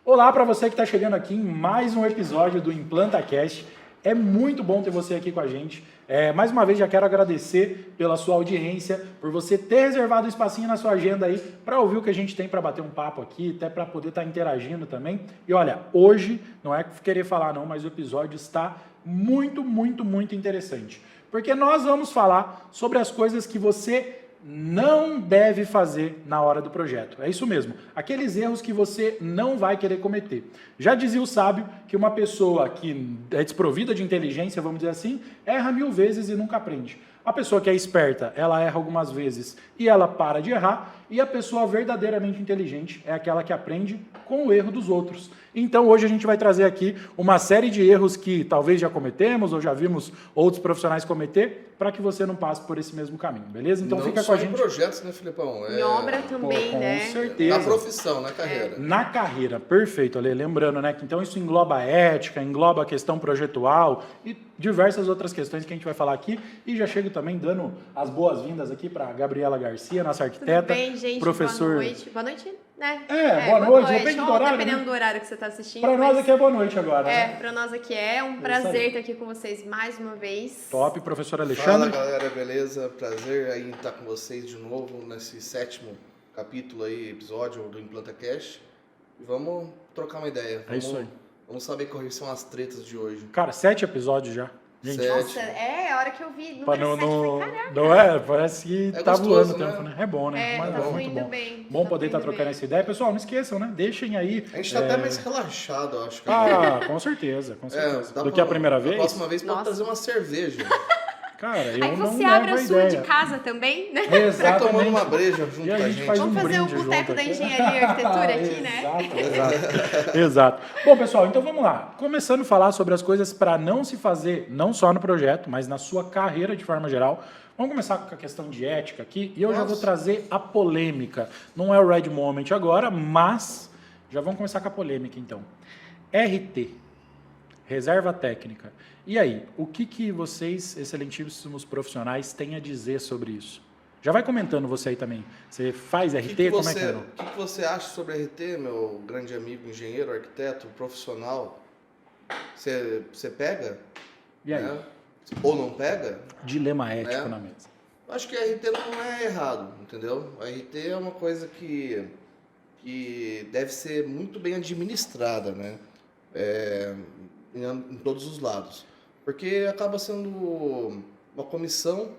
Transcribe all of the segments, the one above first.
Olá para você que está chegando aqui em mais um episódio do ImplantaCast. É muito bom ter você aqui com a gente. Mais uma vez já quero agradecer pela sua audiência, por você ter reservado um espacinho na sua agenda aí para ouvir o que a gente tem para bater um papo aqui, até para poder estar interagindo também. E olha, hoje, não é querer falar não, mas o episódio está muito interessante. Porque nós vamos falar sobre as coisas que você não deve fazer na hora do projeto. É isso mesmo. Aqueles erros que você não vai querer cometer. Já dizia o sábio que uma pessoa que é desprovida de inteligência, vamos dizer assim, erra 1000 vezes e nunca aprende. A pessoa que é esperta, ela erra algumas vezes e ela para de errar. E a pessoa verdadeiramente inteligente é aquela que aprende com o erro dos outros. Então hoje a gente vai trazer aqui uma série de erros que talvez já cometemos ou já vimos outros profissionais cometer, para que você não passe por esse mesmo caminho, beleza? Então não fica só com a gente. Em projetos, né, Filipão? Em obra também, com né? certeza. Na profissão, na carreira. Na carreira, perfeito, Ale. Lembrando, né, que então isso engloba a ética, engloba a questão projetual e diversas outras questões que a gente vai falar aqui. E já chego também dando as boas-vindas aqui para Gabriela Garcia, nossa arquiteta. Tudo bem, gente? Professor... Boa noite. Boa noite, né? Boa noite. Depende do Ou horário, dependendo né? do horário que você está assistindo. Para nós aqui é boa noite agora, né? Para nós aqui é um prazer estar aqui com vocês mais uma vez. Top, professor Alexandre. Fala, galera, beleza? Prazer aí estar com vocês de novo nesse 7º capítulo aí, episódio do ImplantaCast. E vamos trocar uma ideia. É isso aí. Vamos saber quais são as tretas de hoje. Cara, 7 episódios já. Gente, 7. Nossa, a hora que eu vi número 7, falei, caraca. não é? Parece que tá gostoso, voando o né? tempo, né? É bom, né? Mas tá muito fluindo bom. bem. Bom Tá poder estar fluindo trocando bem. essa ideia. Pessoal, não esqueçam, né? Deixem aí. A gente tá até mais relaxado, eu acho. Que Com certeza, com certeza. dá Do que a primeira vez. A próxima vez pode Nossa. trazer uma cerveja. Cara, eu Aí não você nego abre a sua ideia. de casa também, né? Tá Exatamente. tomando uma breja junto E a com a gente gente. faz Vamos um fazer o brinde boteco junto da aqui. engenharia e arquitetura aqui, né? Exato. Bom, pessoal, então vamos lá. Começando a falar sobre as coisas para não se fazer, não só no projeto, mas na sua carreira de forma geral. Vamos começar com a questão de ética aqui. E eu já vou trazer a polêmica. Não é o Red Moment agora, mas já vamos começar com a polêmica, então. RT. Reserva técnica. E aí, o que vocês, excelentíssimos profissionais, têm a dizer sobre isso? Já vai comentando você aí também. Você faz RT? Como é que é? O que você acha sobre RT, meu grande amigo, engenheiro, arquiteto, profissional? Você pega? E aí? Né? Ou não pega? Dilema ético na mesa. Acho que RT não é errado, entendeu? A RT é uma coisa que deve ser muito bem administrada, né? Em todos os lados. Porque acaba sendo uma comissão,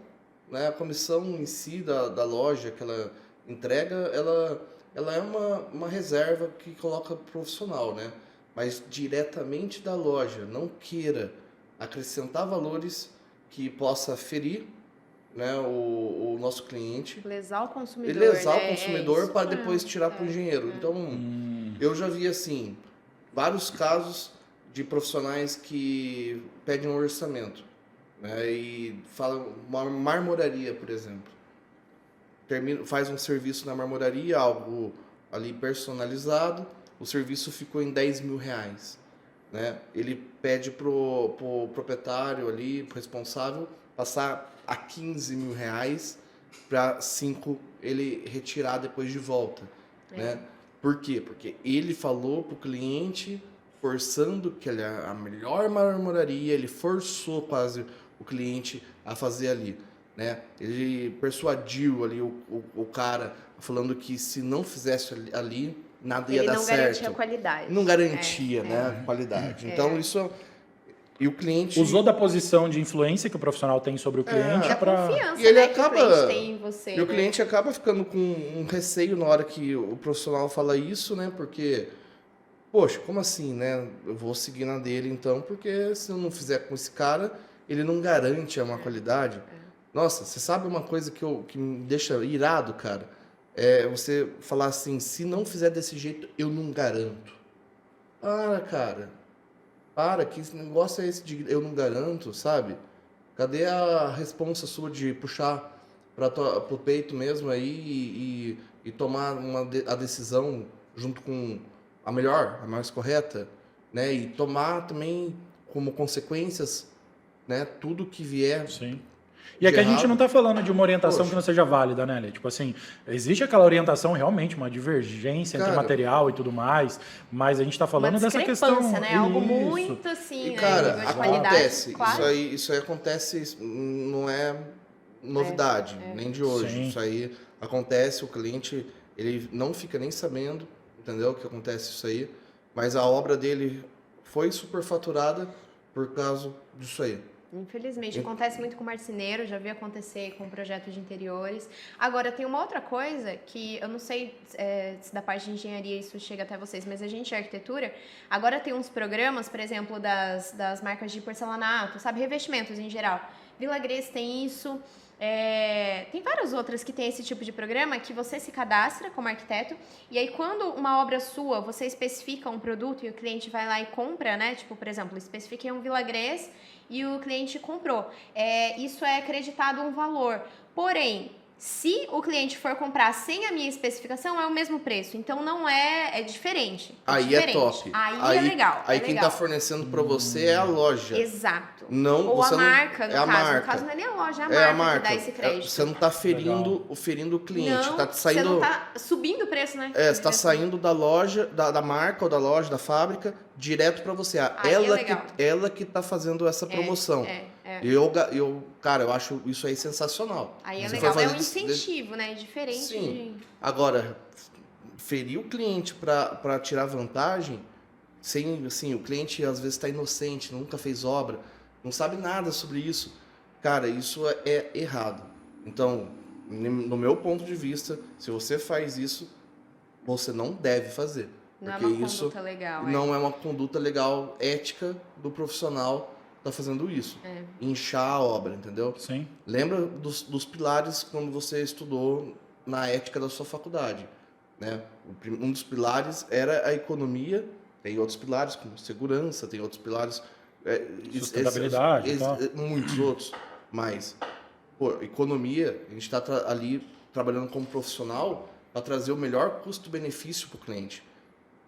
né? A comissão em si da loja que ela entrega, ela é uma reserva que coloca profissional, né? Mas diretamente da loja, não queira acrescentar valores que possa ferir, né, o nosso cliente. Lesar o consumidor, E lesar né? o consumidor para isso depois mesmo. tirar para o engenheiro. Então, eu já vi assim, vários casos de profissionais que pedem um orçamento, né, e falam uma marmoraria, por exemplo. Faz um serviço na marmoraria, algo ali personalizado, o serviço ficou em R$10.000. Né? Ele pede pro proprietário ali, pro responsável, passar a R$15.000 para 5 ele retirar depois de volta. Né? Por quê? Porque ele falou pro cliente, forçando que ele é a melhor marmoraria, ele forçou quase o cliente a fazer ali. Né? Ele persuadiu ali o cara, falando que se não fizesse ali, nada ia dar certo. Ele não garantia a qualidade. Não garantia, né, a qualidade. Então, isso... E o cliente... Usou da posição de influência que o profissional tem sobre o cliente Da para... confiança, E ele né, acaba... que o cliente tem em você. E o cliente acaba ficando com um receio na hora que o profissional fala isso, né? Porque, poxa, como assim, né? Eu vou seguir na dele, então, porque se eu não fizer com esse cara, ele não garante uma qualidade. Nossa, você sabe uma coisa que me deixa irado, cara? É você falar assim, se não fizer desse jeito, eu não garanto. Para, que esse negócio é esse de eu não garanto, sabe? Cadê a responsa sua de puxar pro peito mesmo aí e tomar a decisão junto com a mais correta, né? E tomar também como consequências, né, tudo que vier. Sim. E é que a gente errado. não está falando de uma orientação Poxa. que não seja válida, né, Lê? Tipo assim, existe aquela orientação realmente, uma divergência entre Cara, material e tudo mais, mas a gente está Uma falando dessa questão. discrepância, né? Algo Isso. muito assim, E, né? cara, Nível de qualidade. acontece. Claro. Isso aí acontece, não é novidade, nem de hoje. Sim. Isso aí acontece, o cliente, ele não fica nem sabendo, entendeu? Que acontece isso aí. Mas a obra dele foi superfaturada por causa disso aí. Infelizmente, acontece muito com marceneiro, já vi acontecer com projetos de interiores. Agora, tem uma outra coisa que eu não sei se da parte de engenharia isso chega até vocês, mas a gente de arquitetura, agora tem uns programas, por exemplo, das marcas de porcelanato, sabe? Revestimentos em geral. Vila Gres tem isso. Tem várias outras que tem esse tipo de programa que você se cadastra como arquiteto e aí quando uma obra sua, você especifica um produto e o cliente vai lá e compra, né? Tipo, por exemplo, especifiquei um Vila Gres e o cliente comprou. Isso é acreditado um valor. Porém, se o cliente for comprar sem a minha especificação, é o mesmo preço. Então, não é diferente. Aí diferente. é top. Aí é legal. Aí é quem legal. está fornecendo para você é a loja. Exato. Não, Ou a você não- marca, no é a caso. marca. No caso, não é nem a loja, é a É marca, a marca. que dá esse crédito. Você não está ferindo o cliente. Não, Tá você saindo, não tá subindo o preço, né? você está saindo da loja, da marca ou da loja, da fábrica, direto para você. Aí é legal. Ela que está fazendo essa promoção. Cara, eu acho isso aí sensacional. Aí é Você legal. for É fazer um incentivo, né? Diferente. Sim. Agora, ferir o cliente para tirar vantagem, sem, assim, o cliente às vezes está inocente, nunca fez obra, não sabe nada sobre isso. Cara, isso é errado. Então, no meu ponto de vista, se você faz isso, você não deve fazer. Não é Porque uma isso conduta legal. não é uma conduta legal, ética do profissional que está fazendo isso. Inchar a obra, entendeu? Sim. Lembra dos pilares quando você estudou na ética da sua faculdade, né? Um dos pilares era a economia, tem outros pilares como segurança, tem outros pilares... Sustentabilidade e tal. Muitos outros, mas, pô, economia, a gente está ali trabalhando como profissional para trazer o melhor custo-benefício para o cliente.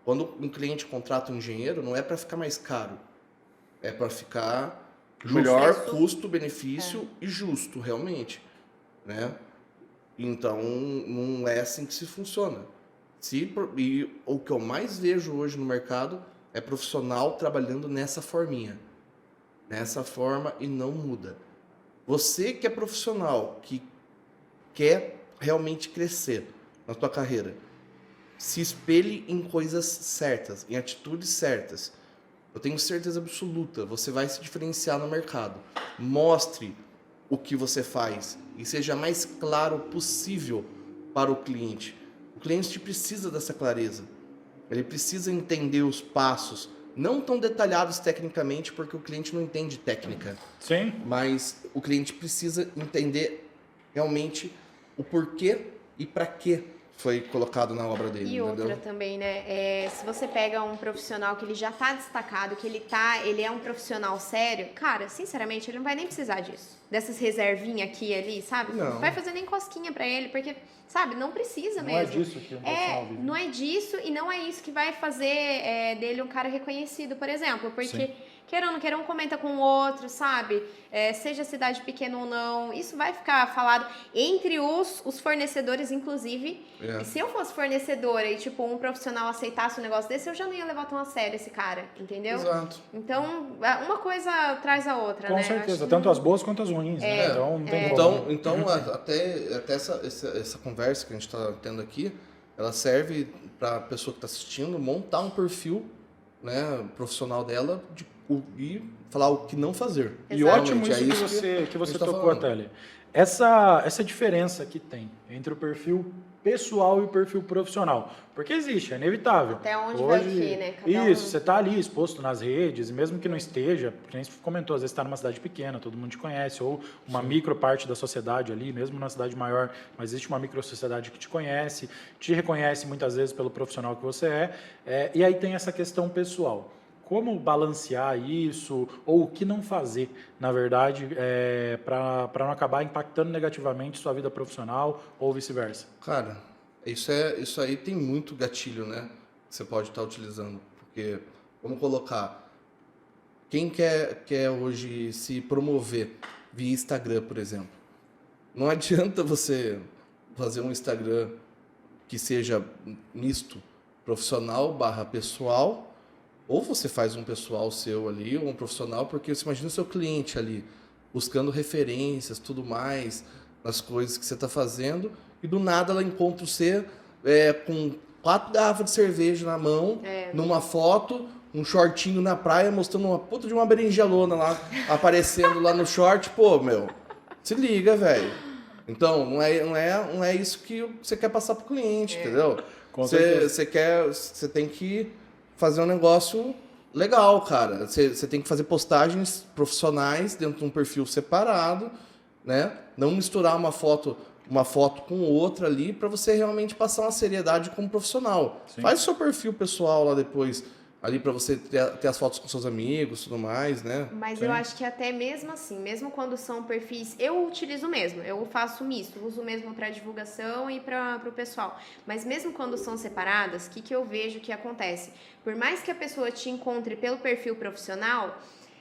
Quando um cliente contrata um engenheiro, não é para ficar mais caro, é para ficar melhor custo-benefício e justo, realmente, né? Então, não é assim que se funciona. E o que eu mais vejo hoje no mercado é profissional trabalhando nessa forminha. Nessa forma e não muda. Você que é profissional, que quer realmente crescer na tua carreira, se espelhe em coisas certas, em atitudes certas. Eu tenho certeza absoluta, você vai se diferenciar no mercado. Mostre o que você faz e seja mais claro possível para o cliente. O cliente precisa dessa clareza. Ele precisa entender os passos, não tão detalhados tecnicamente, porque o cliente não entende técnica. Sim. Mas o cliente precisa entender realmente o porquê e para que foi colocado na obra dele. E outra entendeu? também, né? Se você pega um profissional que ele já tá destacado, que ele é um profissional sério, cara, sinceramente, ele não vai nem precisar disso. Dessas reservinhas aqui e ali, sabe? Não. Vai fazer nem cosquinha pra ele, porque, sabe, não precisa Não é mesmo. disso que um profissional vive. Não é disso e não é isso que vai fazer dele um cara reconhecido, por exemplo. Porque, Sim. queira ou não queira, um comenta com o outro, sabe? Seja cidade pequena ou não, isso vai ficar falado entre os fornecedores, inclusive. É. E se eu fosse fornecedora e, tipo, um profissional aceitasse um negócio desse, eu já não ia levar tão a sério esse cara, entendeu? Exato. Então, uma coisa traz a outra, Com né? certeza, Acho tanto as boas quanto as ruins, né? Então não tem como. Então até essa conversa que a gente está tendo aqui, ela serve para a pessoa que está assistindo montar um perfil, né, profissional dela e falar o que não fazer. E Exato. ótimo isso Realmente, que você a gente tá tocou, falando. Thalia. Essa diferença que tem entre o perfil pessoal e o perfil profissional. Porque existe, é inevitável. Até onde vai aqui, né? Cada Isso, um. você está ali exposto nas redes, e mesmo que não esteja, porque a gente comentou, às vezes está numa cidade pequena, todo mundo te conhece, ou uma micro parte da sociedade ali, mesmo numa cidade maior, mas existe uma micro sociedade que te conhece, te reconhece muitas vezes pelo profissional que você é, e aí tem essa questão pessoal. Como balancear isso, ou o que não fazer, na verdade, para não acabar impactando negativamente sua vida profissional ou vice-versa? Cara, isso aí tem muito gatilho, né? Que você pode estar utilizando. Porque, vamos colocar, quem quer hoje se promover, via Instagram, por exemplo. Não adianta você fazer um Instagram que seja misto, profissional / pessoal, ou você faz um pessoal seu ali, ou um profissional, porque você imagina o seu cliente ali, buscando referências, tudo mais, nas coisas que você está fazendo, e do nada ela encontra você com 4 garrafas de cerveja na mão, numa foto, um shortinho na praia, mostrando uma puta de uma berinjelona lá, aparecendo lá no short. Pô, meu, se liga, velho. Então, não é isso que você quer passar pro cliente, entendeu? Você tem que fazer um negócio legal, cara. Você tem que fazer postagens profissionais dentro de um perfil separado, né? Não misturar uma foto com outra ali, para você realmente passar uma seriedade como profissional. Sim. Faz o seu perfil pessoal lá depois, ali para você ter as fotos com seus amigos, tudo mais, né? Mas eu acho que até mesmo assim, mesmo quando são perfis, eu utilizo mesmo, eu faço misto, uso mesmo para divulgação e para o pessoal. Mas mesmo quando são separadas, o que eu vejo que acontece? Por mais que a pessoa te encontre pelo perfil profissional,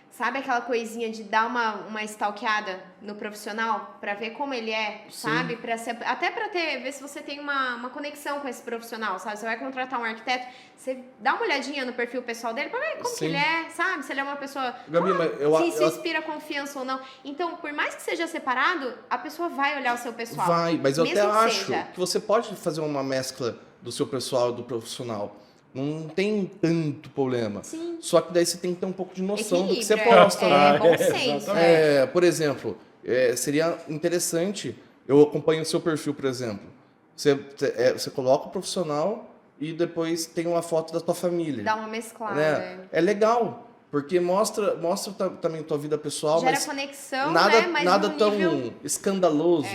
sabe aquela coisinha de dar uma stalkeada no profissional para ver como ele é, sim, sabe? Até para ver se você tem uma conexão com esse profissional, sabe? Você vai contratar um arquiteto, você dá uma olhadinha no perfil pessoal dele para ver como que ele é, sabe? Se ele é uma pessoa... Gabi, se inspira confiança ou não. Então, por mais que seja separado, a pessoa vai olhar o seu pessoal. Vai, mas eu até acho que você pode fazer uma mescla do seu pessoal e do profissional. Não tem tanto problema. Sim. Só que daí você tem que ter um pouco de noção do que você posta. Bom senso. Por exemplo, seria interessante, eu acompanho o seu perfil, por exemplo. Você coloca o profissional e depois tem uma foto da tua família. Dá uma mesclada. Né? É legal, porque mostra também tua vida pessoal. Gera mas conexão, nada, né? Mas nada no tão nível... escandaloso.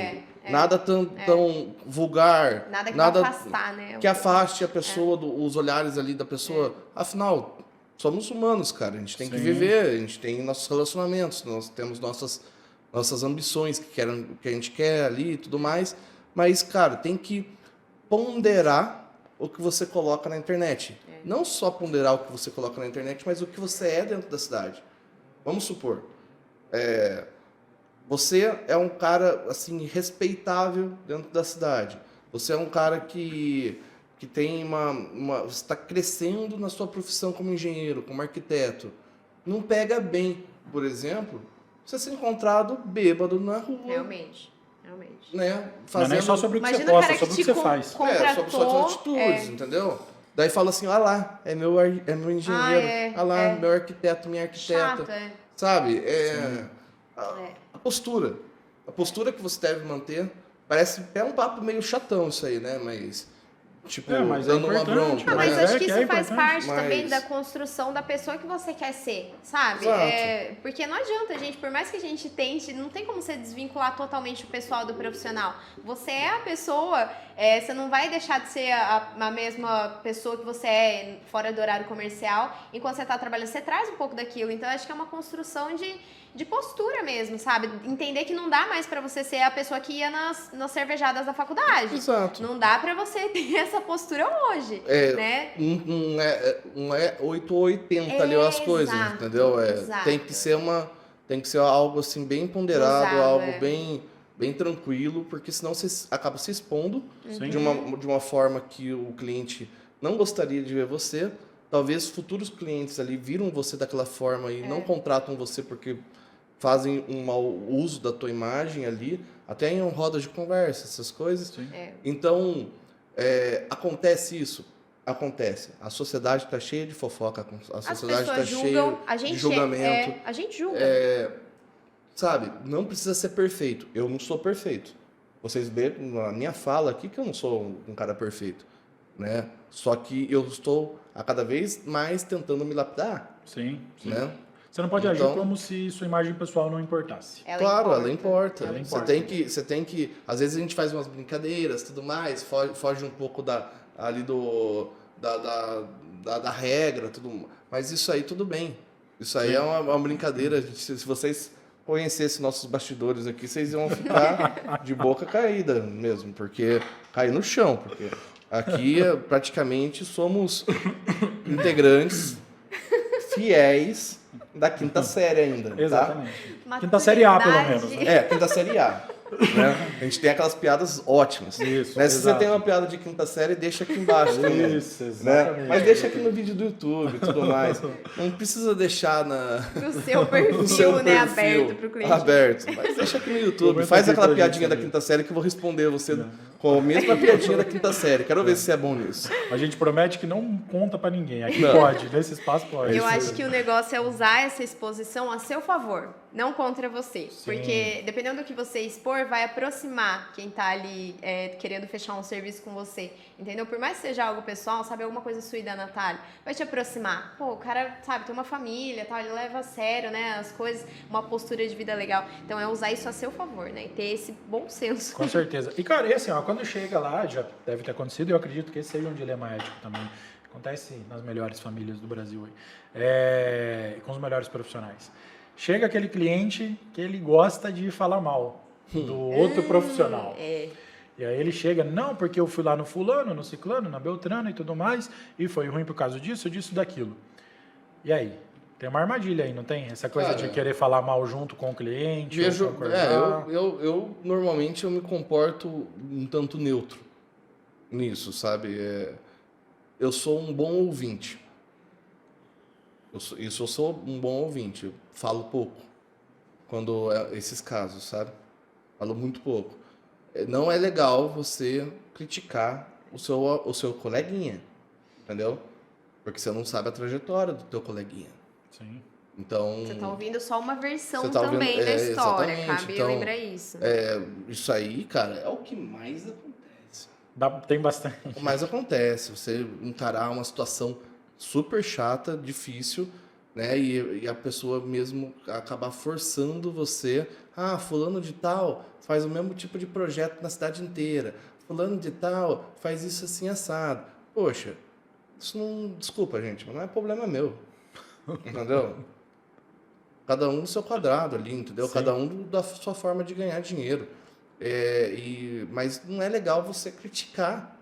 Nada tão vulgar. Nada que vai afastar, né? Que afaste a pessoa, os olhares ali da pessoa. Afinal, somos humanos, cara. A gente tem que viver, a gente tem nossos relacionamentos, nós temos nossas ambições que a gente quer ali e tudo mais. Mas, cara, tem que ponderar o que você coloca na internet. Não só ponderar o que você coloca na internet, mas o que você é dentro da cidade. Vamos supor... Você é um cara, assim, respeitável dentro da cidade. Você é um cara que tem você está crescendo na sua profissão como engenheiro, como arquiteto. Não pega bem, por exemplo, você ser encontrado bêbado na rua. Realmente. Né? Não é nem só sobre o que você posta, sobre o que você faz. Sobre suas atitudes, entendeu? Daí fala assim, olha lá, é meu engenheiro, olha lá, meu arquiteto, minha arquiteta. Chato, Sabe? A postura que você deve manter, parece um papo meio chatão isso aí, né? Mas, tipo, mas dando uma bronca, mas né? acho que isso faz parte Mas... também da construção da pessoa que você quer ser, sabe? Porque não adianta, gente, por mais que a gente tente, não tem como você desvincular totalmente o pessoal do profissional. Você é a pessoa, você não vai deixar de ser a mesma pessoa que você é fora do horário comercial, enquanto você está trabalhando, você traz um pouco daquilo. Então, acho que é uma construção de postura mesmo, sabe? Entender que não dá mais pra você ser a pessoa que ia nas cervejadas da faculdade. Exato. Não dá pra você ter essa postura hoje, né? Não é 8 ou 80 ali as coisas, entendeu? Tem que ser algo assim bem ponderado, algo bem tranquilo, porque senão você acaba se expondo de uma forma que o cliente não gostaria de ver você. Talvez futuros clientes ali viram você daquela forma e não contratam você porque fazem um mau uso da tua imagem ali, até em rodas de conversa, essas coisas. Então, acontece isso? Acontece. A sociedade está cheia de fofoca, a sociedade está cheia de julgamento. A gente julga. Sabe, não precisa ser perfeito. Eu não sou perfeito. Vocês veem na minha fala aqui que eu não sou um cara perfeito, né? Só que eu estou a cada vez mais tentando me lapidar. Sim. Né? Você não pode agir como se sua imagem pessoal não importasse. Ela importa. Você tem que... Às vezes a gente faz umas brincadeiras, tudo mais, foge um pouco da regra, tudo. Mas isso aí tudo bem. Isso aí é uma brincadeira. Se vocês conhecessem nossos bastidores aqui, vocês iam ficar de boca caída mesmo, porque cair no chão, porque aqui praticamente somos integrantes fiéis da quinta série ainda, tá? Exatamente. Quinta série A, pelo menos. Né? Quinta série A. Né? A gente tem aquelas piadas ótimas. Isso, né? Se você exato. tem uma piada de quinta série, deixa aqui embaixo também. Isso, exatamente. Né? Mas deixa aqui no vídeo do YouTube e tudo mais. Não precisa deixar No seu perfil, né? Aberto pro cliente. Aberto. Mas deixa aqui no YouTube. Comenta Faz aqui aquela pra piadinha gente da quinta série que eu vou responder você com a mesma piadinha da quinta série. Quero ver se você é bom nisso. A gente promete que não conta pra ninguém. Aqui Não. pode, nesse espaço pode. Eu acho que o negócio é usar essa exposição a seu favor, não contra você. Sim. Porque dependendo do que você expor, vai aproximar quem tá ali querendo fechar um serviço com você. Entendeu? Por mais que seja algo pessoal, sabe, alguma coisa sua e da Natália, vai te aproximar. Pô, o cara, sabe, tem uma família, tal, ele leva a sério, né, as coisas, uma postura de vida legal. Então é usar isso a seu favor, né, e ter esse bom senso. Com certeza. E, cara, e assim, ó, quando chega lá, já deve ter acontecido, e eu acredito que esse seja um dilema ético também. Acontece nas melhores famílias do Brasil aí. Com os melhores profissionais. Chega aquele cliente que ele gosta de falar mal do outro profissional. E aí ele chega, não, porque eu fui lá no fulano, no ciclano, na beltrana e tudo mais, e foi ruim por causa disso, daquilo. E aí? Tem uma armadilha aí, não tem? Essa coisa de querer falar mal junto com o cliente. Eu normalmente eu me comporto um tanto neutro nisso, sabe? Eu sou um bom ouvinte. Eu sou um bom ouvinte. Eu falo pouco quando esses casos, sabe? Falo muito pouco. Não é legal você criticar o seu coleguinha, entendeu? Porque você não sabe a trajetória do teu coleguinha. Sim. Então, Você tá ouvindo só uma versão tá também ouvindo, da história, exatamente. cabe Então, lembrar isso. Isso aí, cara, é o que mais acontece. Tem bastante. O que mais acontece, você encarar uma situação super chata, difícil, né? E a pessoa mesmo acabar forçando você. Ah, fulano de tal faz o mesmo tipo de projeto na cidade inteira. Fulano de tal faz isso assim assado. Poxa, isso não... Desculpa, gente, mas não é problema meu. Entendeu? Cada um no seu quadrado ali, entendeu? Sim. Cada um da sua forma de ganhar dinheiro. Mas não é legal você criticar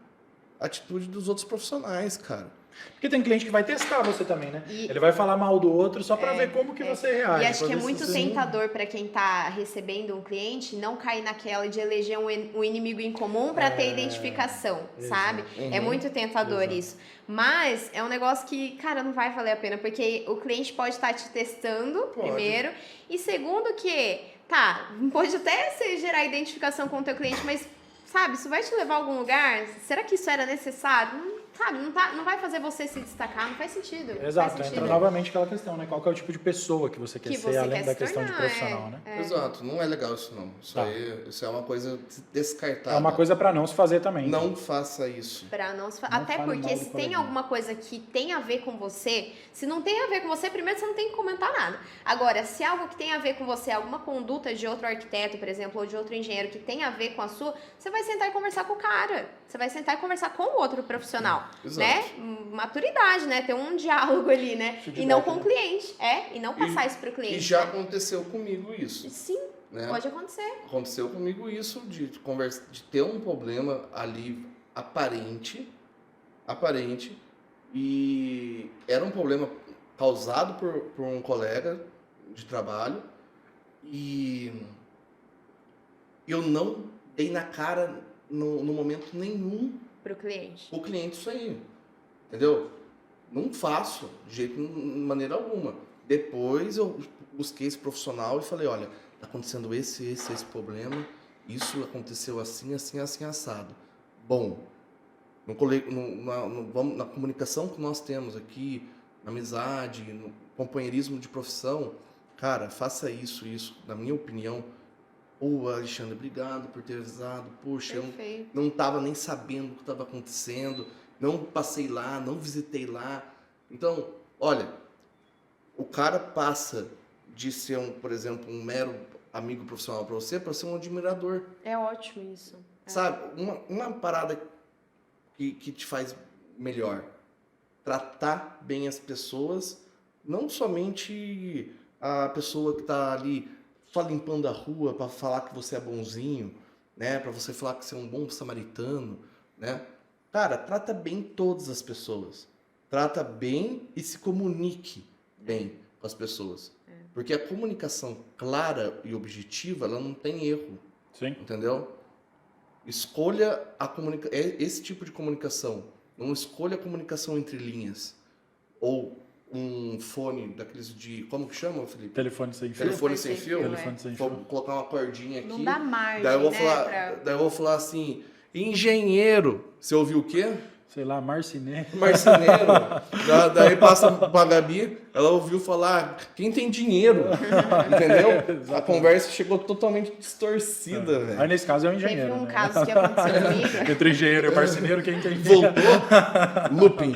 a atitude dos outros profissionais, cara. Porque tem cliente que vai testar você também, né? E- Ele vai falar mal do outro só pra ver como que você reage. E acho pra que é ver se muito você- tentador para quem tá recebendo um cliente não cair naquela de eleger um inimigo em comum para ter identificação, sabe? É muito tentador Exato. isso. Mas é um negócio que, cara, não vai valer a pena, porque o cliente pode estar te testando, primeiro, e segundo que, tá, pode até gerar identificação com o teu cliente, mas, sabe, isso vai te levar a algum lugar? Será que isso era necessário? Sabe, não vai fazer você se destacar, não faz sentido. não Exato, faz entra sentido. novamente aquela questão, né? Qual que é o tipo de pessoa que você quer Que ser, você além quer da se questão de tornar, profissional, né? Exato, não é legal isso não. Isso é uma coisa descartável. É uma coisa pra não se fazer também. Não faça isso. Pra não se fa- Não Até fale porque mal do se tem coleguinha. alguma coisa que tem a ver com você, se não tem a ver com você, primeiro você não tem que comentar nada. Agora, se é algo que tem a ver com você, alguma conduta de outro arquiteto, por exemplo, ou de outro engenheiro que tem a ver com a sua, você vai sentar e conversar com o cara. Você vai sentar e conversar com o outro profissional, Exato. né? Maturidade, né? Ter um diálogo ali, né? Feedback, E não com né? o cliente, e não passar isso pro cliente. E já né? aconteceu comigo isso. Sim, Né? pode acontecer. Aconteceu comigo isso de ter um problema ali aparente, e era um problema causado por um colega de trabalho e eu não dei na cara no momento nenhum Pro cliente. o cliente isso aí, entendeu? Não faço de maneira alguma. Depois eu busquei esse profissional e falei, olha, tá acontecendo esse problema, isso aconteceu assim, assado. Bom, na comunicação que nós temos aqui, na amizade, no companheirismo de profissão, cara, faça isso, na minha opinião. Alexandre, obrigado por ter avisado. Poxa, eu Perfeito. não estava nem sabendo o que estava acontecendo, não passei lá, não visitei lá. Então, olha, o cara passa de ser, por exemplo, um mero amigo profissional para você, para ser um admirador. É ótimo isso. Sabe, uma parada que te faz melhor. Tratar bem as pessoas, não somente a pessoa que está ali só limpando a rua para falar que você é bonzinho, né? Para você falar que você é um bom samaritano, né? Cara, trata bem todas as pessoas. Trata bem e se comunique bem com as pessoas. Porque a comunicação clara e objetiva, ela não tem erro, Sim. entendeu? Escolha esse tipo de comunicação. Não escolha a comunicação entre linhas. Ou um fone daqueles de... Como que chama, Felipe? Telefone sem fio. Telefone sem fio? Telefone sem Vou fio. colocar uma cordinha aqui. Não dá margem, daí eu vou né? falar, daí eu vou falar assim, engenheiro. Você ouviu o quê? Sei lá, marceneiro. Marceneiro. Daí passa pra Gabi, ela ouviu falar, quem tem dinheiro? Entendeu? A conversa chegou totalmente distorcida, velho. Aí nesse caso é o engenheiro. Teve um né? caso que aconteceu comigo. Entre engenheiro e marceneiro, quem tem Voltou. Looping.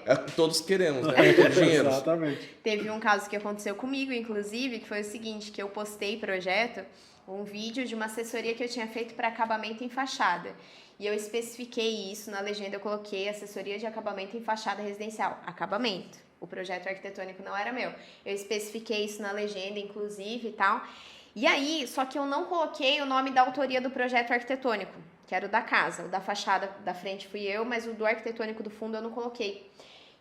É o que todos queremos, né? Dinheiro. Exatamente. Teve um caso que aconteceu comigo, inclusive, que foi o seguinte, que eu postei projeto, um vídeo de uma assessoria que eu tinha feito para acabamento em fachada. E eu especifiquei isso na legenda, eu coloquei assessoria de acabamento em fachada residencial. Acabamento. O projeto arquitetônico não era meu. Eu especifiquei isso na legenda, inclusive, e tal. E aí, só que eu não coloquei o nome da autoria do projeto arquitetônico, que era o da casa. O da fachada da frente fui eu, mas o do arquitetônico do fundo eu não coloquei.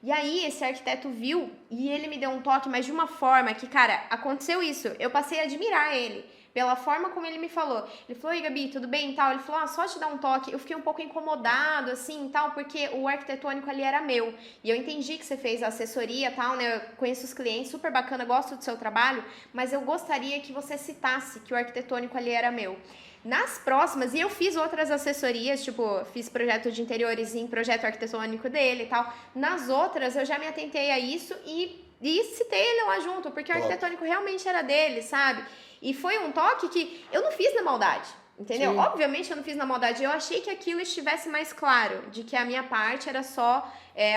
E aí, esse arquiteto viu e ele me deu um toque, mas de uma forma que, cara, aconteceu isso. Eu passei a admirar ele. Pela forma como ele me falou. Ele falou, oi Gabi, tudo bem e tal? Ele falou, só te dar um toque. Eu fiquei um pouco incomodado, assim, tal, porque o arquitetônico ali era meu. E eu entendi que você fez a assessoria e tal, né? Eu conheço os clientes, super bacana, gosto do seu trabalho, mas eu gostaria que você citasse que o arquitetônico ali era meu. Nas próximas, e eu fiz outras assessorias, tipo, fiz projeto de interiores em projeto arquitetônico dele e tal. Nas outras, eu já me atentei a isso e citei ele lá junto, porque o arquitetônico realmente era dele, sabe? E foi um toque que eu não fiz na maldade, entendeu? Sim. Obviamente eu não fiz na maldade, eu achei que aquilo estivesse mais claro, de que a minha parte era só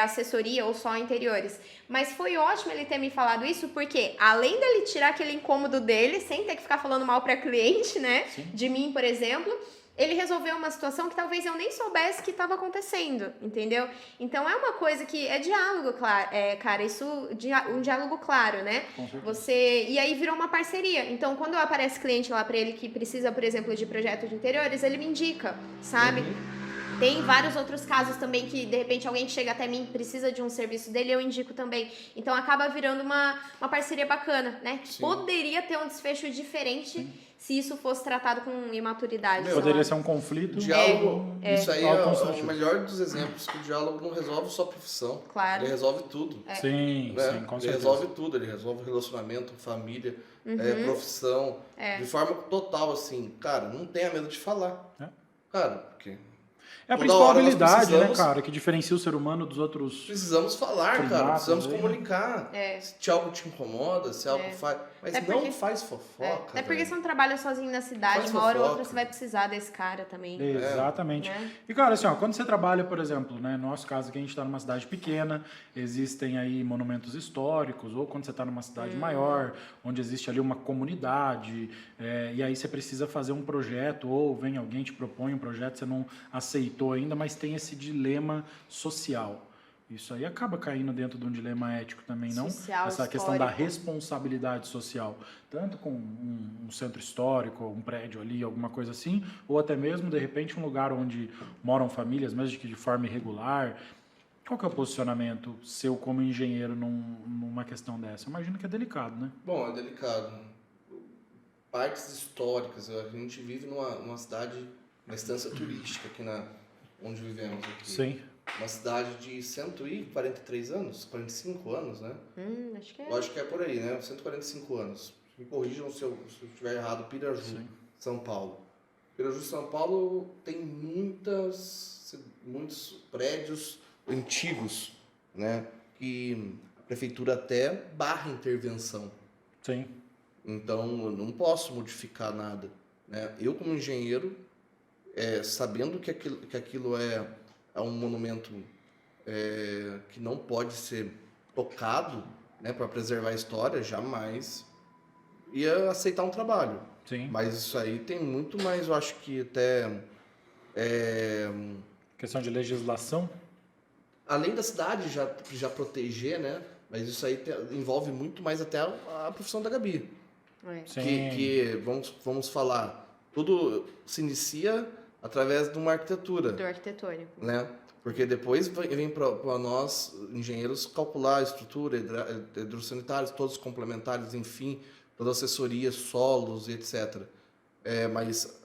assessoria ou só interiores. Mas foi ótimo ele ter me falado isso, porque além dele tirar aquele incômodo dele, sem ter que ficar falando mal para cliente, né? Sim. De mim, por exemplo, ele resolveu uma situação que talvez eu nem soubesse que estava acontecendo, entendeu? Então é uma coisa que é diálogo, claro, cara, isso um diálogo claro, né? Com certeza. Você e aí virou uma parceria. Então quando aparece cliente lá para ele que precisa, por exemplo, de projeto de interiores, ele me indica, sabe? Tem vários outros casos também que, de repente, alguém que chega até mim precisa de um serviço dele, eu indico também. Então, acaba virando uma parceria bacana, né? Sim. Poderia ter um desfecho diferente se isso fosse tratado com imaturidade. Poderia sei ser um conflito. Diálogo, isso aí é Algo o construtivo. melhor dos exemplos, que o diálogo não resolve só a profissão. Claro. Ele resolve tudo. Sim, Né? sim, com Ele certeza. resolve tudo, ele resolve relacionamento, família, profissão, de forma total, assim, cara, não tenha medo de falar. É. Cara, porque É a toda principal hora nós habilidade, né, precisamos- cara, que diferencia o ser humano dos outros. precisamos falar, cara, Primatas, precisamos né? comunicar. É. Se algo te incomoda, se algo faz. Mas Até não porque- faz fofoca. Até porque velho. você não trabalha sozinho na cidade, Faz uma hora ou fofoca. outra você vai precisar desse cara também. Exatamente. Né? E, cara, assim, ó, quando você trabalha, por exemplo, né, no nosso caso aqui, a gente está numa cidade pequena, existem aí monumentos históricos, ou quando você está numa cidade maior, onde existe ali uma comunidade, e aí você precisa fazer um projeto, ou vem alguém te propõe um projeto, você não aceitou ainda, mas tem esse dilema social. Isso aí acaba caindo dentro de um dilema ético também, não? Social, Essa questão da histórico. responsabilidade social, tanto com um centro histórico, um prédio ali, alguma coisa assim, ou até mesmo, de repente, um lugar onde moram famílias, mesmo que de forma irregular. Qual que é o posicionamento seu como engenheiro numa questão dessa? Eu imagino que é delicado, né? Bom, é delicado. Partes históricas, a gente vive numa cidade, uma estância turística aqui onde vivemos aqui. Sim. Uma cidade de 143 anos, 45 anos, né? Acho que é. Eu acho que é por aí, né? 145 anos. Me corrijam se eu estiver errado. Piraju, Sim. São Paulo. Piraju, São Paulo tem muitos prédios antigos, né? Que a prefeitura até barra intervenção. Sim. Então, eu não posso modificar nada, né? Eu, como engenheiro, sabendo que aquilo é um monumento que não pode ser tocado, né, para preservar a história, jamais ia aceitar um trabalho. Sim. Mas isso aí tem muito mais, eu acho que até... Questão de legislação? além da cidade já proteger, né? Mas isso aí envolve muito mais até a profissão da Gabi. Sim. Que vamos falar, tudo se inicia através de uma arquitetura, Do arquitetônico. né? Porque depois vem para nós, engenheiros, calcular a estrutura, hidrossanitários, todos os complementares, enfim, toda a assessoria, solos e etc. Mas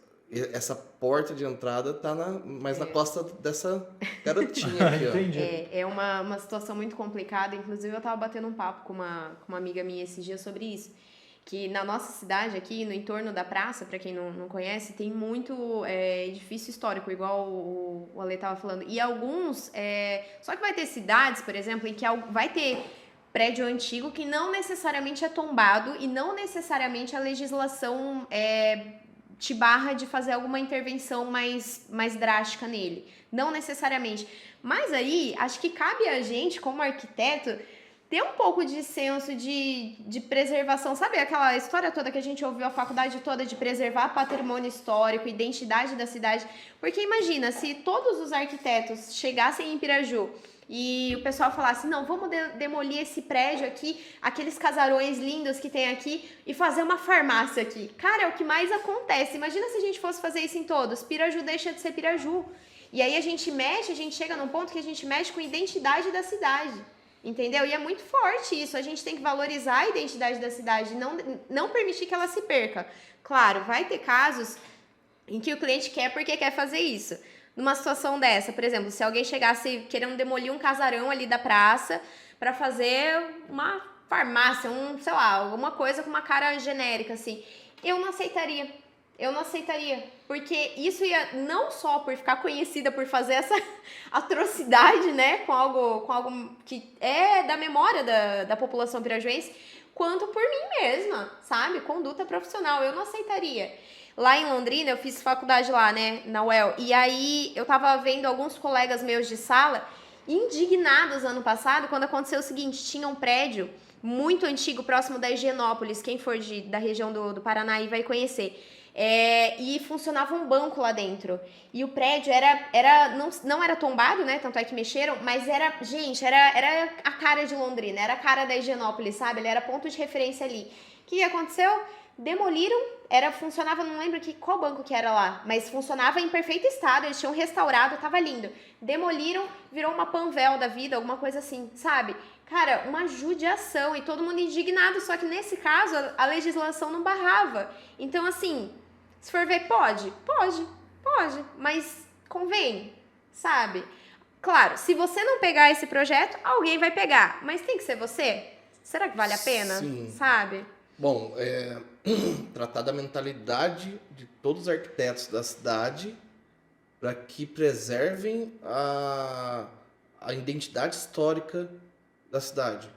essa porta de entrada está mais na costa dessa garotinha aqui, ó. Entendi. É uma situação muito complicada. Inclusive, eu estava batendo um papo com uma amiga minha esses dias sobre isso. Que na nossa cidade aqui, no entorno da praça, para quem não conhece, tem muito edifício histórico, igual o Ale estava falando. E alguns... Só que vai ter cidades, por exemplo, em que vai ter prédio antigo que não necessariamente é tombado e não necessariamente a legislação te barra de fazer alguma intervenção mais drástica nele. Não necessariamente. Mas aí, acho que cabe a gente, como arquiteto, ter um pouco de senso de preservação. Sabe aquela história toda que a gente ouviu a faculdade toda de preservar patrimônio histórico, identidade da cidade? Porque imagina, se todos os arquitetos chegassem em Piraju e o pessoal falasse, não, vamos demolir esse prédio aqui, aqueles casarões lindos que tem aqui e fazer uma farmácia aqui. Cara, é o que mais acontece. Imagina se a gente fosse fazer isso em todos. Piraju deixa de ser Piraju. E aí a gente chega num ponto que a gente mexe com a identidade da cidade. Entendeu? E é muito forte isso. A gente tem que valorizar a identidade da cidade, não permitir que ela se perca. Claro, vai ter casos em que o cliente quer porque quer fazer isso. Numa situação dessa, por exemplo, se alguém chegasse querendo demolir um casarão ali da praça para fazer uma farmácia, sei lá, alguma coisa com uma cara genérica, assim, eu não aceitaria. Eu não aceitaria, porque isso ia não só por ficar conhecida por fazer essa atrocidade, né, com algo que é da memória da população pirajuense, quanto por mim mesma, sabe? Conduta profissional, eu não aceitaria. Lá em Londrina, eu fiz faculdade lá, né, na UEL, e aí eu tava vendo alguns colegas meus de sala indignados ano passado, quando aconteceu o seguinte, tinha um prédio muito antigo, próximo da Higienópolis, quem for da região do Paraná aí vai conhecer. E funcionava um banco lá dentro. E o prédio não era tombado, né? Tanto é que mexeram, mas era a cara de Londrina, era a cara da Higienópolis, sabe? Ele era ponto de referência ali. O que aconteceu? Demoliram, funcionava, não lembro qual banco que era lá, mas funcionava em perfeito estado, eles tinham restaurado, tava lindo. Demoliram, virou uma Panvel da vida, alguma coisa assim, sabe? Cara, uma judiação e todo mundo indignado, só que nesse caso a legislação não barrava. Então, assim, se for ver, pode, mas convém, sabe? Claro, se você não pegar esse projeto, alguém vai pegar, mas tem que ser você? Será que vale a pena? Sim. Sabe? Bom, tratar da mentalidade de todos os arquitetos da cidade para que preservem a identidade histórica da cidade.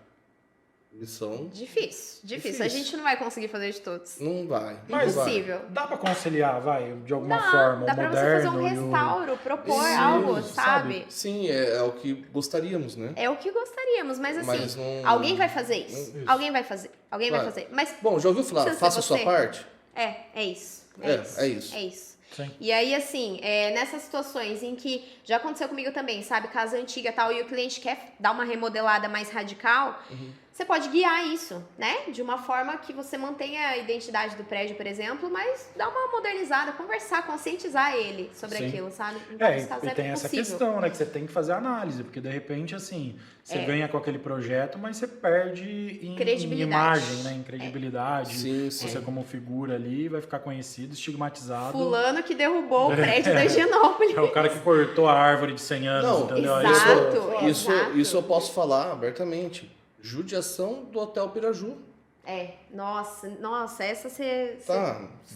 Missão Difícil. A gente não vai conseguir fazer de todos. não vai. Mas impossível. Dá pra conciliar, de alguma forma, dá o pra você moderno fazer um e o... restauro, propor Isso, algo, sabe? sabe? Sim, é o que gostaríamos, né? É o que gostaríamos, mas assim, Mas não- alguém vai fazer isso. Isso. Alguém vai fazer. Claro. Mas Bom, já ouviu falar, Precisa faça a ser sua você? parte? é isso. É isso. É isso. Sim. E aí, assim, nessas situações em que já aconteceu comigo também, sabe? Casa antiga e tal, e o cliente quer dar uma remodelada mais radical, você pode guiar isso, né? De uma forma que você mantenha a identidade do prédio, por exemplo, mas dá uma modernizada, conversar, conscientizar ele sobre Sim. aquilo, sabe? Então, nesse caso, E tem essa possível. questão, né? Que você tem que fazer análise, porque de repente, assim, você ganha com aquele projeto, mas você perde em Credibilidade. imagem, né? Em credibilidade. Sim. Você como figura ali vai ficar conhecido, estigmatizado. Fulano que derrubou o prédio da Higienópolis. É o cara que cortou a árvore de 100 anos, Não, entendeu? Aí exato. Isso eu posso falar abertamente. Judiação do Hotel Piraju. Nossa, essa você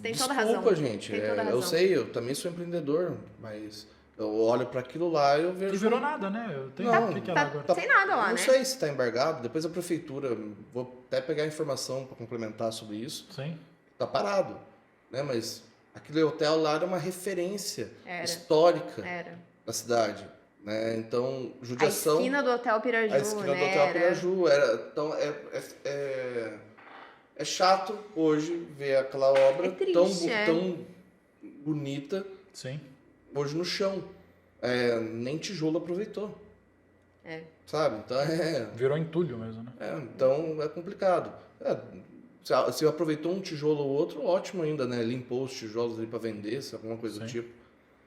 tem toda a razão. Desculpa, gente. Tem toda a Eu razão. sei, eu também sou empreendedor, mas eu olho para aquilo lá e eu vejo. E virou nada, né? Eu tenho Não, o que é lá agora. Sem nada lá, não né? sei se está embargado. Depois a prefeitura, vou até pegar informação para complementar sobre isso. Sim. Tá parado, né? Mas aquele hotel lá era uma referência Era. histórica Era. da cidade, né? Então, A judiação. esquina do Hotel Piraju, A esquina né? do Hotel Piraju então é chato hoje ver aquela obra É triste, tão bonita Sim. hoje no chão. Nem tijolo aproveitou. Sabe? Então Virou entulho mesmo, né? então é complicado. Se aproveitou um tijolo ou outro, ótimo ainda, né? Limpou os tijolos ali para vender, se alguma coisa do Sim. tipo.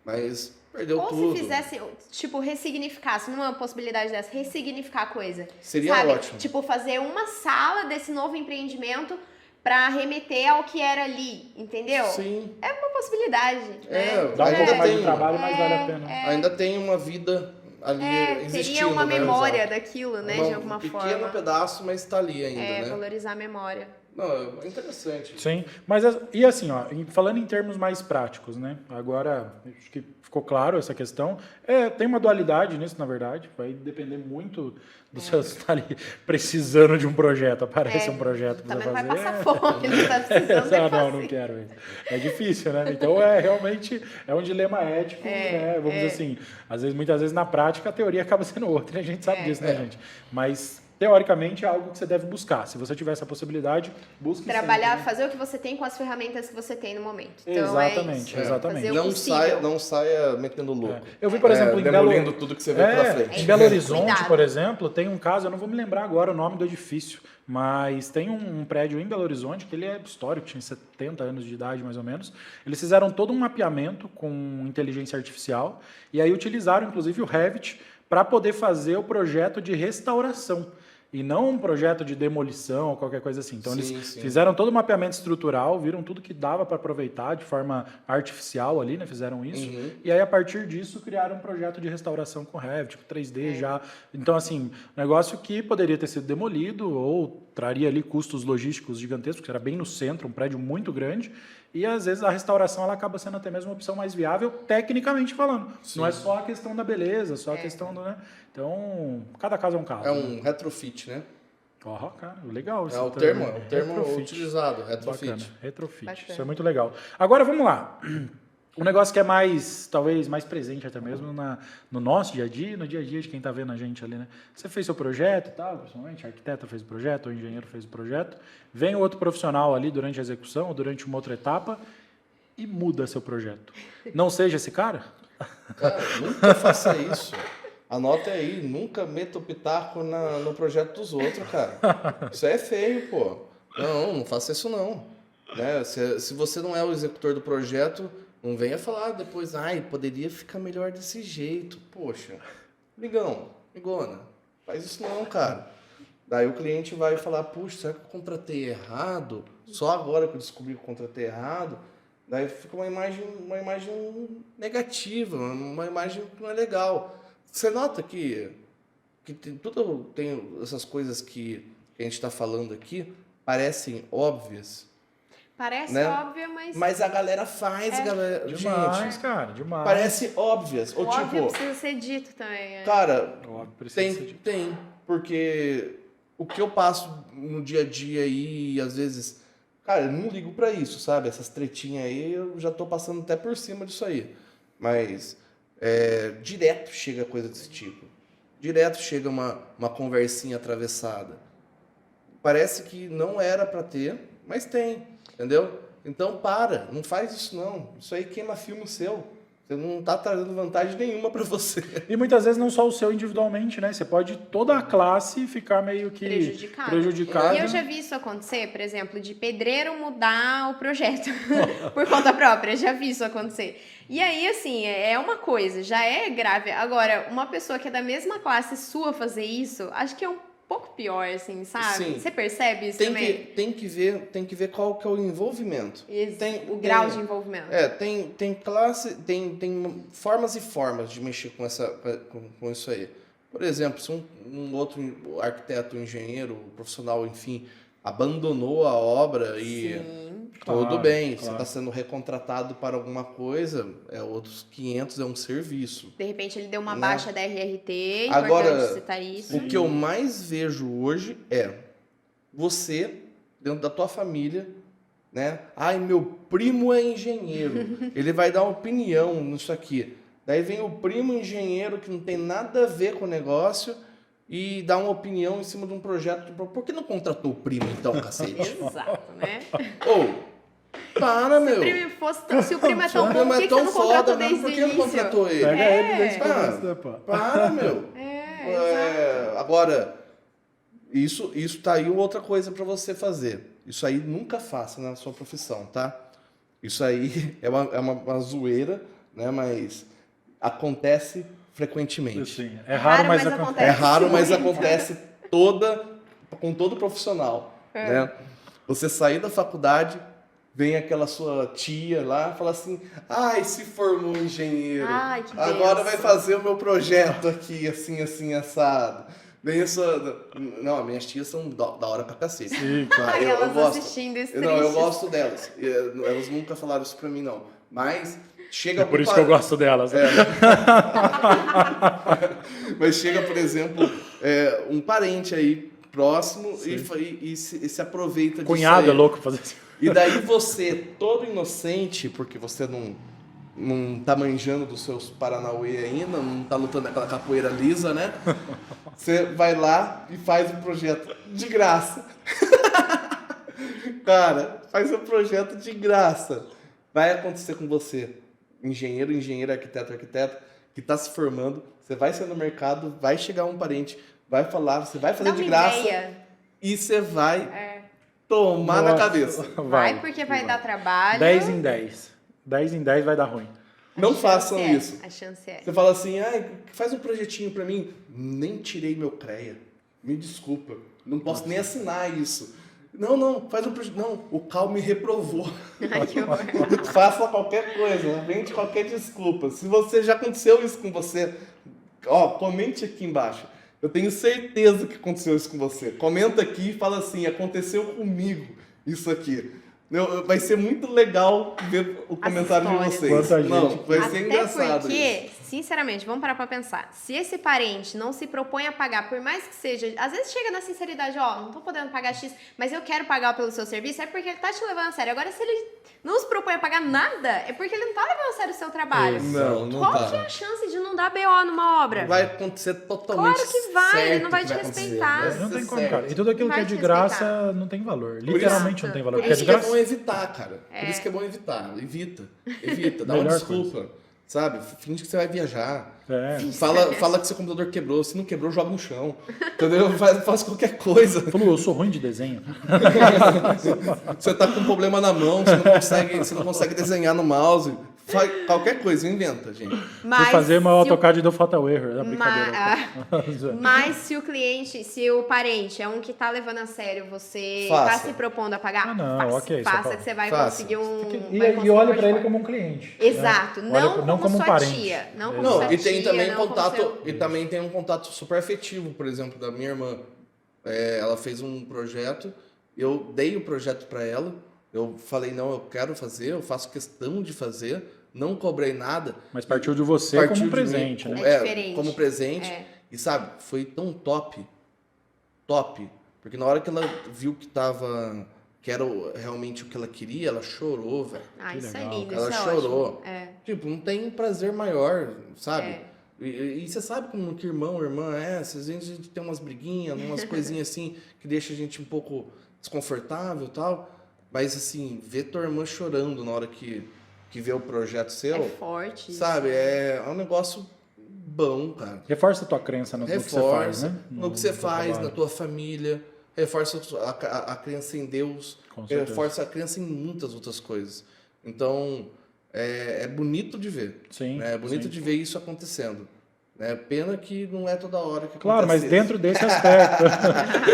mas perdeu Ou tudo. se fizesse, tipo, ressignificasse, numa possibilidade dessa, ressignificar a coisa. Seria sabe? ótimo. Tipo, fazer uma sala desse novo empreendimento pra remeter ao que era ali, entendeu? Sim. É uma possibilidade, né? Dá um Ainda pouco mais de tem- trabalho, mas vale a pena. Ainda tem uma vida ali existindo, teria uma né? memória Exato. daquilo, né, de alguma Um pequeno forma. pedaço, mas tá ali ainda, né? Valorizar a memória. Não, é interessante. Sim, mas e assim, ó, falando em termos mais práticos, né? Agora, acho que ficou claro essa questão. Tem uma dualidade nisso, na verdade. Vai depender muito do seu estar ali precisando de um projeto. Aparece um projeto para Também você não fazer. vai passar fome, não tá precisando Ah, fazer. não quero. É difícil, né? Então, realmente é um dilema ético, né? Vamos dizer assim, muitas vezes na prática a teoria acaba sendo outra, e a gente sabe disso, né, gente? Mas teoricamente é algo que você deve buscar. Se você tiver essa possibilidade, busque Trabalhar, sempre. fazer o que você tem com as ferramentas que você tem no momento. Então, Exatamente, é isso. exatamente. Fazer o possível. Não saia metendo louco. Eu vi, por exemplo, em demolindo tudo que você vê pela frente. Em Belo Horizonte, Cuidado. por exemplo, tem um caso, eu não vou me lembrar agora o nome do edifício, mas tem um prédio em Belo Horizonte que ele é histórico, tinha 70 anos de idade mais ou menos. Eles fizeram todo um mapeamento com inteligência artificial e aí utilizaram inclusive o Revit para poder fazer o projeto de restauração. E não um projeto de demolição ou qualquer coisa assim. Então, eles fizeram todo o mapeamento estrutural, viram tudo que dava para aproveitar de forma artificial ali, né? Fizeram isso. E aí, a partir disso, criaram um projeto de restauração com Revit, com 3D já. Então, assim, negócio que poderia ter sido demolido ou traria ali custos logísticos gigantescos, porque era bem no centro, um prédio muito grande. E, às vezes, a restauração ela acaba sendo até mesmo uma opção mais viável, tecnicamente falando. Não é só a questão da beleza, só a questão do... Né? Então, cada caso é um caso. É um retrofit, né? Cara, legal. É o termo utilizado, retrofit. Bacana, retrofit. Bacana. Isso é muito legal. Agora, vamos lá. Um negócio que é mais, talvez, mais presente até mesmo no nosso dia a dia, no dia a dia de quem está vendo a gente ali, né? Você fez seu projeto e tal, principalmente, a arquiteta fez o projeto, o engenheiro fez o projeto, vem o outro profissional ali durante a execução ou durante uma outra etapa e muda seu projeto. Não seja esse cara? Cara, nunca faça isso. Anota aí, nunca meta o pitaco no projeto dos outros, cara. Isso é feio, pô. Não faça isso não. Né? Se você não é o executor do projeto, não venha falar depois, poderia ficar melhor desse jeito. Poxa, migona, faz isso não, cara. Daí o cliente vai falar, puxa, será que eu contratei errado? Só agora que eu descobri que eu contratei errado. Daí fica uma imagem negativa, uma imagem que não é legal. Você nota que tem essas coisas que a gente está falando aqui parecem óbvias. Parece né? óbvio, Mas a galera faz, galera. Demais, Gente, cara, demais. parece óbvias. o Ou óbvio tipo, precisa ser dito também. cara, Óbvio, precisa ser dito. tem. Porque o que eu passo no dia a dia aí, às vezes, cara, eu não ligo pra isso, sabe? Essas tretinhas aí, eu já tô passando até por cima disso aí. Mas direto chega coisa desse tipo. Direto chega uma conversinha atravessada. Parece que não era pra ter, mas tem, entendeu? Então não faz isso não. Isso aí queima filme seu. Você não tá trazendo vantagem nenhuma pra você. E muitas vezes não só o seu individualmente, né? Você pode toda a classe ficar meio que prejudicada. E eu já vi isso acontecer, por exemplo, de pedreiro mudar o projeto por conta própria. Já vi isso acontecer. E aí, assim, é uma coisa, já é grave. Agora, uma pessoa que é da mesma classe sua fazer isso, acho que é um pouco pior, assim, sabe? Sim. Você percebe isso também? Tem que ver qual que é o envolvimento. O grau de envolvimento. Tem classe, tem formas e formas de mexer com isso aí. Por exemplo, se um outro arquiteto, engenheiro, profissional, enfim, abandonou a obra tudo bem, você está sendo recontratado para alguma coisa, outros 500 é um serviço. De repente ele deu uma baixa da RRT, Agora, importante citar isso. O que eu mais vejo hoje é você, dentro da tua família, né? Meu primo é engenheiro, ele vai dar uma opinião nisso aqui. Daí vem o primo engenheiro que não tem nada a ver com o negócio e dá uma opinião em cima de um projeto. Por que não contratou o primo então, cacete? Exato, né? Para, meu. Se o primo é tão bom, por que você não contratou desde o Por que não início? contratou ele? Pega ele desde o começo, né, pô? Para, meu. Agora, isso tá aí outra coisa para você fazer. Isso aí nunca faça na sua profissão, tá? Isso aí é uma zoeira, né? Mas acontece frequentemente. Sim, é raro, mas acontece. É raro, mas acontece com todo profissional, né? Você sair da faculdade, vem aquela sua tia lá, fala assim, ai, se formou engenheiro, Ai, que agora benção. vai fazer o meu projeto aqui, assim, assim, assado. Vem essa... Não, minhas tias são da hora pra cacete. Sim, claro. Ai, eu elas gosto. assistindo isso Não, eu tristes. gosto delas. Elas nunca falaram isso pra mim, não. Mas chega É por isso que eu gosto delas. Né? Mas chega, por exemplo, um parente aí próximo e se aproveita disso. Cunhado aí. é louco fazer isso. E daí você, todo inocente, porque você não tá manjando dos seus Paranauê ainda, não tá lutando aquela capoeira lisa, né? Você vai lá e faz o projeto de graça. Cara, faz o projeto de graça. Vai acontecer com você, engenheiro, arquiteto, que tá se formando, você vai sair no mercado, vai chegar um parente, vai falar, você vai fazer Dá de uma graça ideia. e você vai tomar na cabeça. Vai porque vai dar trabalho. 10 em 10. 10 em 10 vai dar ruim. Não A chance façam é, isso. A chance é. Você fala assim, faz um projetinho pra mim. Nem tirei meu CREA. Me desculpa. Não posso nem assinar isso. Não, faz um projeto. Não, o CAL me reprovou. Ai, que horror. Faça qualquer coisa, vende qualquer desculpa. Se você já aconteceu isso com você, comente aqui embaixo. Eu tenho certeza que aconteceu isso com você. Comenta aqui e fala assim, aconteceu comigo isso aqui. Vai ser muito legal ver o comentário de vocês. Quanta gente. Não, vai ser Até engraçado porque, isso. sinceramente, vamos parar pra pensar. Se esse parente não se propõe a pagar, por mais que seja... Às vezes chega na sinceridade, não tô podendo pagar X, mas eu quero pagar pelo seu serviço, é porque ele tá te levando a sério. Agora, se ele não se propõe a pagar nada, é porque ele não tá levando a sério o seu trabalho. Não Qual tá. que é a chance de não dar BO numa obra? Vai acontecer totalmente Claro que vai, certo ele não vai que te acontecer. respeitar. Vai Não ser tem como, certo. cara. E tudo aquilo Não que é vai de te graça respeitar. não tem valor. isso- Literalmente não tem valor. Por Porque é Por de isso que é graça. bom evitar, cara. Por isso que é bom evitar. Evita. Dá uma Melhor desculpa. Sabe? Finge que você vai viajar. É. Fala que seu computador quebrou. Se não quebrou, joga no chão. Entendeu? Faz qualquer coisa. Falou, eu sou ruim de desenho. Você tá com um problema na mão, você não consegue desenhar no mouse. Faz qualquer coisa, inventa, gente. Fui fazer uma se o- AutoCAD deu fatal error. É brincadeira. Mas se o cliente, se o parente é um que tá levando a sério, você Faça. tá se propondo a pagar, Ah, não, faça, ok, faça só que você vai faça. conseguir um... E, vai e conseguir olhe um pra ele portfólio. como um cliente. Exato, né? não, Olha, não como um sua parente. tia, não como Não, sua e tem tia, também não como contato, seu- e também tem um contato super afetivo, por exemplo, da minha irmã. Ela fez um projeto, eu dei o projeto para ela, eu falei, não, eu quero fazer, eu faço questão de fazer, não cobrei nada. Mas partiu de você Partiu como de presente, mim, né? É diferente. como presente. É. E sabe, foi tão top, porque na hora que ela viu que era realmente o que ela queria, ela chorou, velho. Ah, Que isso é legal, lindo, Ela isso é chorou. ótimo. É. Tipo, não tem prazer maior, sabe? É. E você sabe como que irmão, irmã às vezes a gente tem umas briguinhas, umas coisinhas assim que deixa a gente um pouco desconfortável e tal. Mas assim, ver tua irmã chorando na hora que vê o projeto seu, É forte. sabe? isso. É um negócio bom, cara. Reforça a tua crença no que você faz, Reforça né? no que você teu faz, trabalho. na tua família, reforça a crença em Deus, Com certeza. reforça a crença em muitas outras coisas. Então, é bonito de ver. Sim, Né? É bonito sim. de ver isso acontecendo. Né? Pena que não é toda hora que Claro, mas acontece dentro desse aspecto.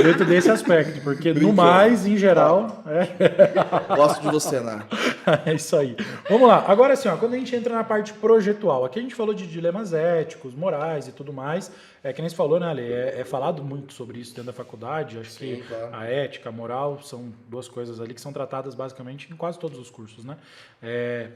Dentro desse aspecto, porque no Brincando. mais, em geral, isso. Gosto de você, Ná. é isso aí. Vamos lá. Agora, assim, quando a gente entra na parte projetual, aqui a gente falou de dilemas éticos, morais e tudo mais. É que nem você falou, né, Ale? É falado muito sobre isso dentro da faculdade. Acho Sim, que claro. a ética, a moral são duas coisas ali que são tratadas basicamente em quase todos os cursos, né?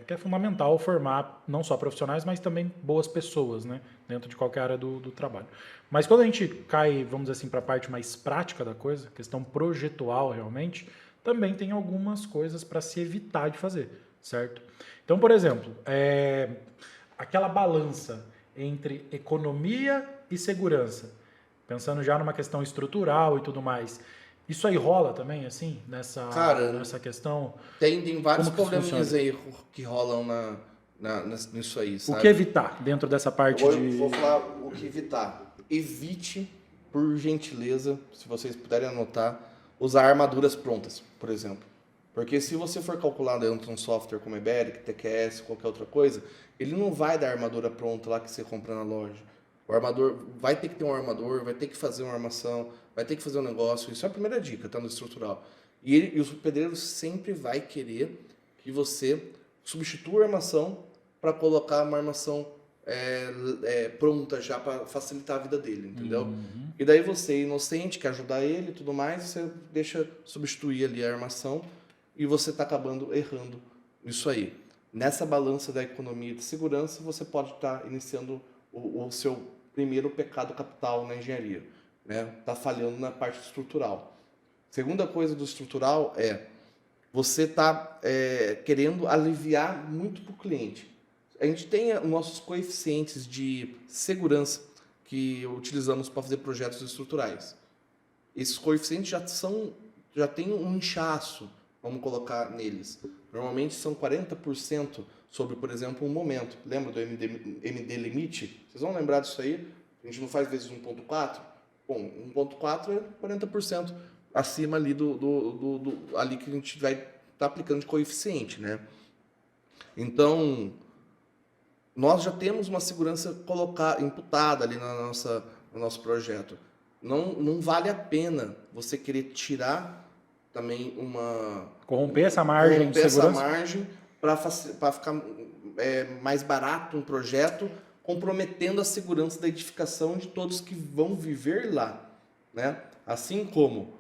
Que é fundamental formar não só profissionais, mas também boas pessoas, né? Dentro de qualquer área do trabalho. Mas quando a gente cai, vamos dizer assim, para a parte mais prática da coisa, questão projetual realmente, também tem algumas coisas para se evitar de fazer, certo? Então, por exemplo, aquela balança entre economia e segurança, pensando já numa questão estrutural e tudo mais, isso aí rola também, assim, nessa questão? Tem vários Como que isso probleminhas aí que rolam nisso aí, O sabe? que evitar dentro dessa parte Vou falar o que evitar. Evite, por gentileza, se vocês puderem anotar, usar armaduras prontas, por exemplo. Porque se você for calcular dentro de um software como Iberic, TQS, qualquer outra coisa, ele não vai dar a armadura pronta lá que você compra na loja. O armador vai ter que ter um armador, vai ter que fazer uma armação, vai ter que fazer um negócio. Isso é a primeira dica, tá, no estrutural. E o pedreiro sempre vai querer que você substitua a armação para colocar uma armação pronta já para facilitar a vida dele, entendeu? E daí você, inocente, quer ajudar ele e tudo mais, você deixa substituir ali a armação e você está acabando errando isso aí. Nessa balança da economia e de segurança, você pode estar iniciando o seu primeiro pecado capital na engenharia, né? Tá falhando na parte estrutural. Segunda coisa do estrutural é você tá querendo aliviar muito para o cliente. A gente tem os nossos coeficientes de segurança que utilizamos para fazer projetos estruturais. Esses coeficientes já tem um inchaço, vamos colocar neles. Normalmente são 40% sobre, por exemplo, um momento. Lembra do MD limite? Vocês vão lembrar disso aí? A gente não faz vezes 1.4? Bom, 1.4 é 40% acima ali ali que a gente vai estar aplicando de coeficiente, né? Então, nós já temos uma segurança imputada ali no nosso projeto. Não vale a pena você querer tirar também corromper essa margem de segurança para ficar mais barato um projeto, comprometendo a segurança da edificação de todos que vão viver lá, né? Assim como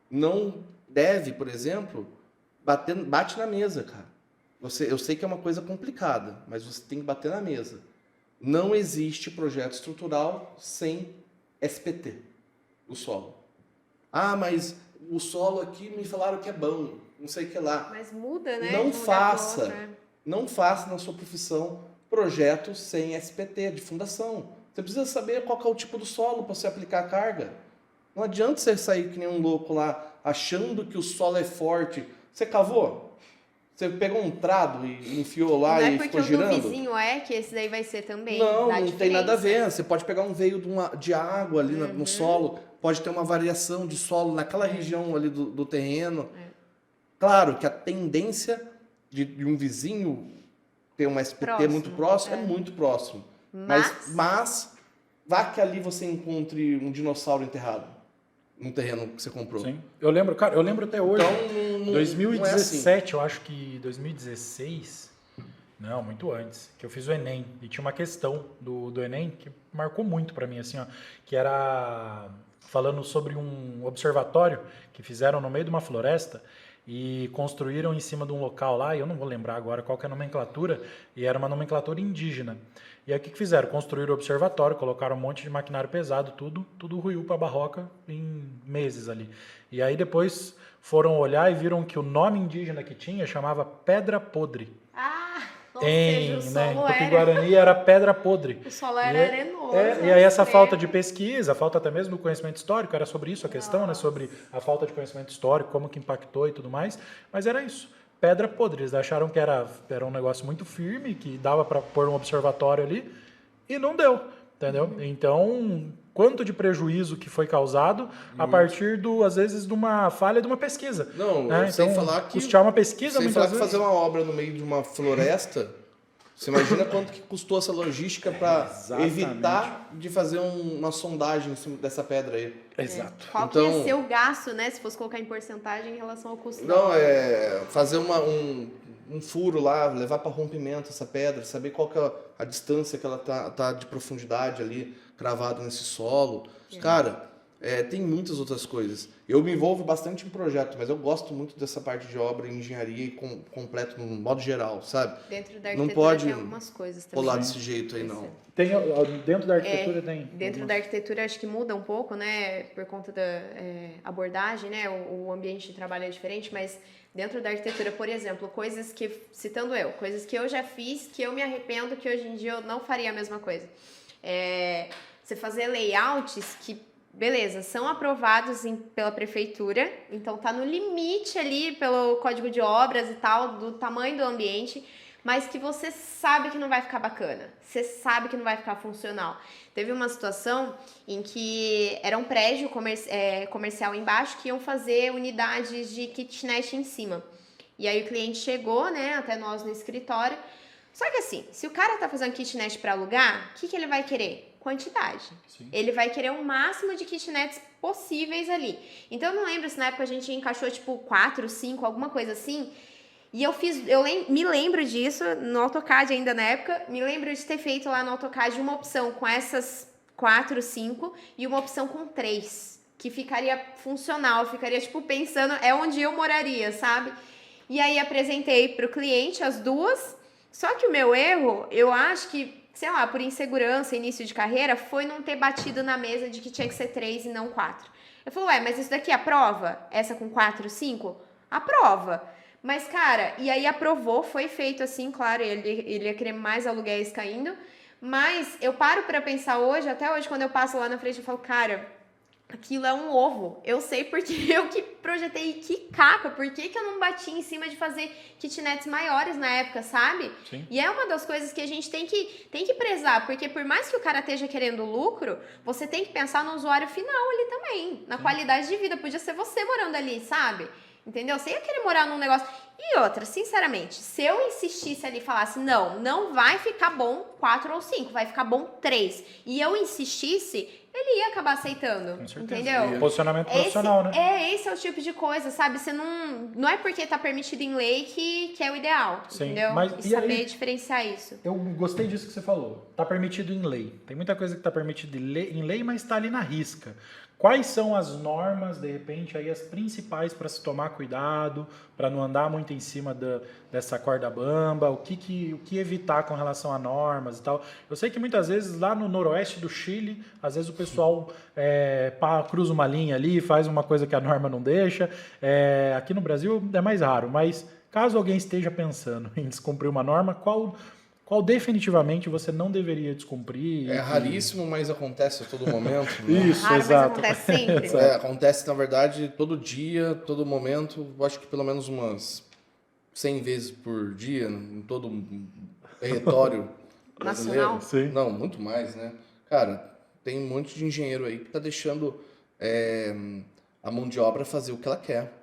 não deve, por exemplo, bate na mesa, cara. Eu sei que é uma coisa complicada, mas você tem que bater na mesa. Não existe projeto estrutural sem SPT, o solo. Ah, mas o solo aqui me falaram que é bom, não sei o que lá. Mas muda, né? Não faça na sua profissão projeto sem SPT de fundação. Você precisa saber qual que é o tipo do solo para você aplicar a carga. Não adianta você sair que nem um louco lá, achando que o solo é forte. Você cavou? Você pegou um trado e enfiou lá e ficou girando? Não é porque o do vizinho que esse daí vai ser também. Não tem nada a ver. Você pode pegar um veio de água ali no solo, pode ter uma variação de solo naquela região ali do terreno. Claro que a tendência de um vizinho ter um SPT muito próximo é muito próximo. Mas vá que ali você encontre um dinossauro enterrado no terreno que você comprou. Sim. Eu lembro até hoje. Então, 2017, não é assim. eu acho que 2016, não, muito antes, que eu fiz o Enem. E tinha uma questão do Enem que marcou muito para mim, assim, ó, que era falando sobre um observatório que fizeram no meio de uma floresta e construíram em cima de um local lá, e eu não vou lembrar agora qual que é a nomenclatura, e era uma nomenclatura indígena. E aí o que fizeram? Construíram o observatório, colocaram um monte de maquinário pesado, tudo ruiu para a barroca em meses ali. E aí depois foram olhar e viram que o nome indígena que tinha chamava Pedra Podre. Ou seja, o solo em Tupi-Guarani era Pedra Podre. O solo era arenoso. E aí essa falta de pesquisa, a falta até mesmo do conhecimento histórico, era sobre isso a questão, né? Sobre a falta de conhecimento histórico, como que impactou e tudo mais, mas era isso. Pedra podre, eles acharam que era um negócio muito firme, que dava para pôr um observatório ali, e não deu, entendeu? Então, quanto de prejuízo que foi causado a partir, às vezes, de uma falha de uma pesquisa. Não, né? sem então, falar que... custear uma pesquisa, sem muitas falar vezes... que fazer uma obra no meio de uma floresta, você imagina quanto que custou essa logística para evitar de fazer uma sondagem em cima dessa pedra aí. Exato. Qual que ia ser o gasto, né, se fosse colocar em porcentagem em relação ao custo? Não, fazer um furo lá, levar para rompimento essa pedra, saber qual que é a distância que ela tá de profundidade ali, cravado nesse solo. Cara, tem muitas outras coisas. Eu me envolvo bastante em projeto, mas eu gosto muito dessa parte de obra, engenharia e completo no modo geral, sabe? Dentro da Não arquitetura pode tem algumas coisas também. rolar desse jeito aí, não. Dentro da arquitetura tem... Dentro da arquitetura acho que muda um pouco, né? Por conta da abordagem, né? O ambiente de trabalho é diferente, mas dentro da arquitetura, por exemplo, coisas que eu já fiz, que eu me arrependo, que hoje em dia eu não faria a mesma coisa. Você fazer layouts que, beleza, são aprovados pela prefeitura, então tá no limite ali pelo código de obras e tal, do tamanho do ambiente, mas que você sabe que não vai ficar bacana, você sabe que não vai ficar funcional. Teve uma situação em que era um prédio comercial embaixo que iam fazer unidades de kitnet em cima. E aí o cliente chegou, né, até nós no escritório. Só que assim, se o cara tá fazendo kitnet para alugar, o que ele vai querer? Quantidade. Sim. Ele vai querer o máximo de kitnets possíveis ali. Então eu não lembro se na época a gente encaixou tipo 4, 5, alguma coisa assim. E me lembro disso no AutoCAD ainda na época, me lembro de ter feito lá no AutoCAD uma opção com essas 4, 5 e uma opção com 3, que ficaria funcional, ficaria tipo pensando, é onde eu moraria, sabe? E aí apresentei pro cliente as duas, só que o meu erro, eu acho que, sei lá, por insegurança, início de carreira, foi não ter batido na mesa de que tinha que ser 3 e não 4. Eu falei, mas isso daqui aprova? Essa com 4, 5? Aprova. Mas, cara, e aí aprovou, foi feito assim, claro, ele ia querer mais aluguéis caindo, mas eu paro pra pensar hoje, até hoje, quando eu passo lá na frente, eu falo, cara, aquilo é um ovo. Eu sei porque eu que projetei, que caca, por que eu não bati em cima de fazer kitnets maiores na época, sabe? Sim. E é uma das coisas que a gente tem que prezar, porque por mais que o cara esteja querendo lucro, você tem que pensar no usuário final ali também, na qualidade de vida. Podia ser você morando ali, sabe? Entendeu? Você ia querer morar num negócio... E outra, sinceramente, se eu insistisse ali e falasse, não vai ficar bom 4 ou 5, vai ficar bom 3, e eu insistisse, ele ia acabar aceitando, Com certeza. entendeu? Posicionamento profissional, né? Esse é o tipo de coisa, sabe? Você não é porque tá permitido em lei que é o ideal, Sim, entendeu? mas e e saber aí? diferenciar isso. Eu gostei disso que você falou. Tá permitido em lei. Tem muita coisa que tá permitida em lei, mas está ali na risca. Quais são as normas, de repente, aí as principais para se tomar cuidado, para não andar muito em cima dessa corda bamba, o que evitar com relação a normas e tal? Eu sei que muitas vezes lá no noroeste do Chile, às vezes o pessoal cruza uma linha ali, faz uma coisa que a norma não deixa. Aqui no Brasil é mais raro, mas caso alguém esteja pensando em descumprir uma norma, qual definitivamente você não deveria descumprir? É raríssimo, mas acontece a todo momento. Né? Isso, Raro, exato. mas acontece sempre. Acontece, na verdade, todo dia, todo momento. Eu acho que pelo menos umas 100 vezes por dia, em todo o território brasileiro. Nacional? Sim. Não, muito mais, né? Cara, tem um monte de engenheiro aí que tá deixando a mão de obra fazer o que ela quer.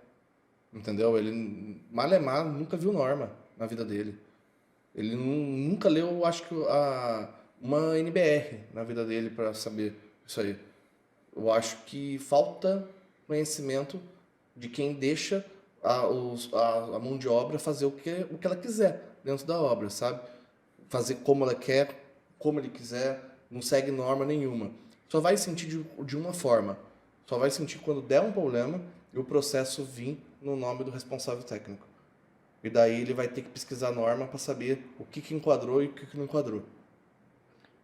Entendeu? Ele, malemar, nunca viu norma na vida dele. Ele nunca leu, acho que, uma NBR na vida dele para saber isso aí. Eu acho que falta conhecimento de quem deixa a mão de obra fazer o que ela quiser dentro da obra, sabe? Fazer como ela quer, como ele quiser, não segue norma nenhuma. Só vai sentir de uma forma. Só vai sentir quando der um problema e o processo vir no nome do responsável técnico. E daí ele vai ter que pesquisar a norma para saber o que enquadrou e o que não enquadrou.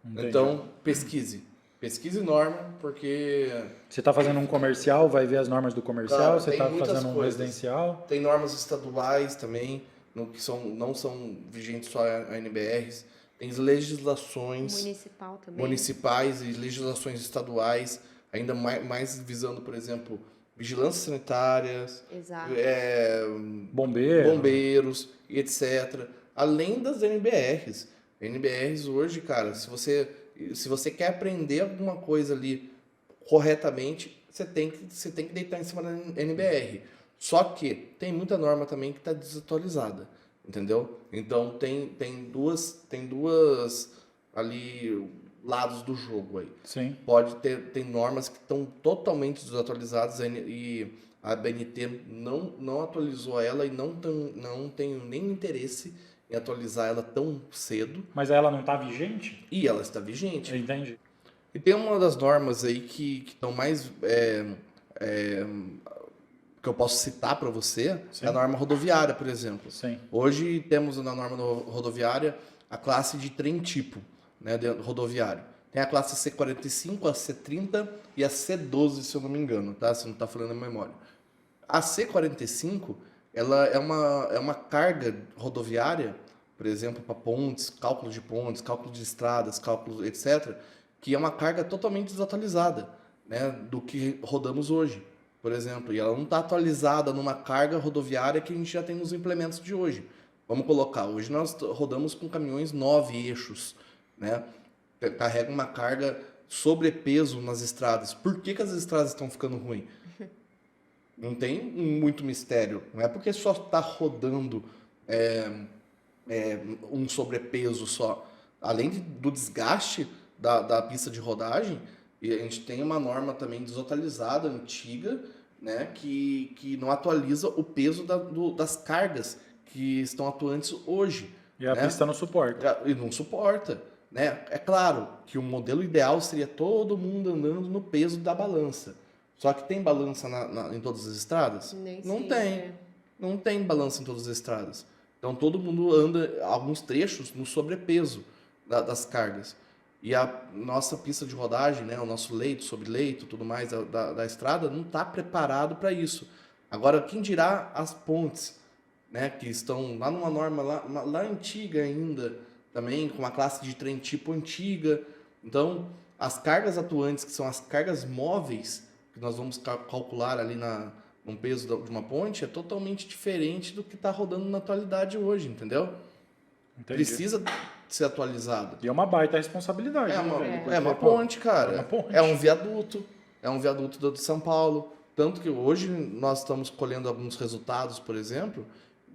Entendi. Então, pesquise. Pesquise norma, porque Você está fazendo um comercial, vai ver as normas do comercial. Cara, Você tem está muitas fazendo um coisas. residencial. tem normas estaduais também, que não são vigentes só a NBRs. Tem legislações Municipal também. municipais e legislações estaduais, ainda mais visando, por exemplo, vigilância sanitárias, Exato. Bombeiro. bombeiros e etc. Além das NBRs. NBRs hoje, cara, se você quer aprender alguma coisa ali corretamente, você tem que deitar em cima da NBR. Só que tem muita norma também que está desatualizada, entendeu? Então tem duas ali lados do jogo aí. Sim. Tem normas que estão totalmente desatualizadas e a ABNT não atualizou ela e não tem nem interesse em atualizar ela tão cedo. Mas ela não está vigente? E ela está vigente. Entendi. E tem uma das normas aí que estão mais... que eu posso citar para você, Sim. é a norma rodoviária, por exemplo. Sim. Hoje temos na norma rodoviária a classe de trem tipo, né, rodoviário. Tem a classe C45, a C30 e a C12, se eu não me engano, tá? Se não está falando a memória. A C45, ela é uma carga rodoviária, por exemplo, para pontes, cálculo de estradas, cálculo, etc., que é uma carga totalmente desatualizada, né, do que rodamos hoje, por exemplo. E ela não está atualizada numa carga rodoviária que a gente já tem nos implementos de hoje. Vamos colocar, hoje nós rodamos com caminhões 9 eixos, né? Carrega uma carga sobrepeso nas estradas. Por que as estradas estão ficando ruins? Não tem muito mistério. Não é porque só está rodando um sobrepeso só. Além do desgaste da pista de rodagem, e a gente tem uma norma também desatualizada, antiga, né, que não atualiza o peso das cargas que estão atuantes hoje. E a né? pista não suporta. E não suporta. Né? É claro que o modelo ideal seria todo mundo andando no peso da balança. Só que tem balança em todas as estradas? Nem Não sei, tem. é. Não tem balança em todas as estradas. Então todo mundo anda, alguns trechos, no sobrepeso das cargas. E a nossa pista de rodagem, né, o nosso leito, sobre leito, tudo mais da estrada, não está preparado para isso. Agora, quem dirá as pontes, né, que estão lá numa norma lá antiga ainda, também com uma classe de trem tipo antiga. Então, as cargas atuantes, que são as cargas móveis, que nós vamos calcular ali num peso de uma ponte, é totalmente diferente do que está rodando na atualidade hoje, entendeu? Entendi. Precisa ser atualizado. E é uma baita responsabilidade. É uma, né? é uma Porque, pô, ponte, cara. é uma ponte. É um viaduto. É um viaduto de São Paulo. Tanto que hoje nós estamos colhendo alguns resultados, por exemplo,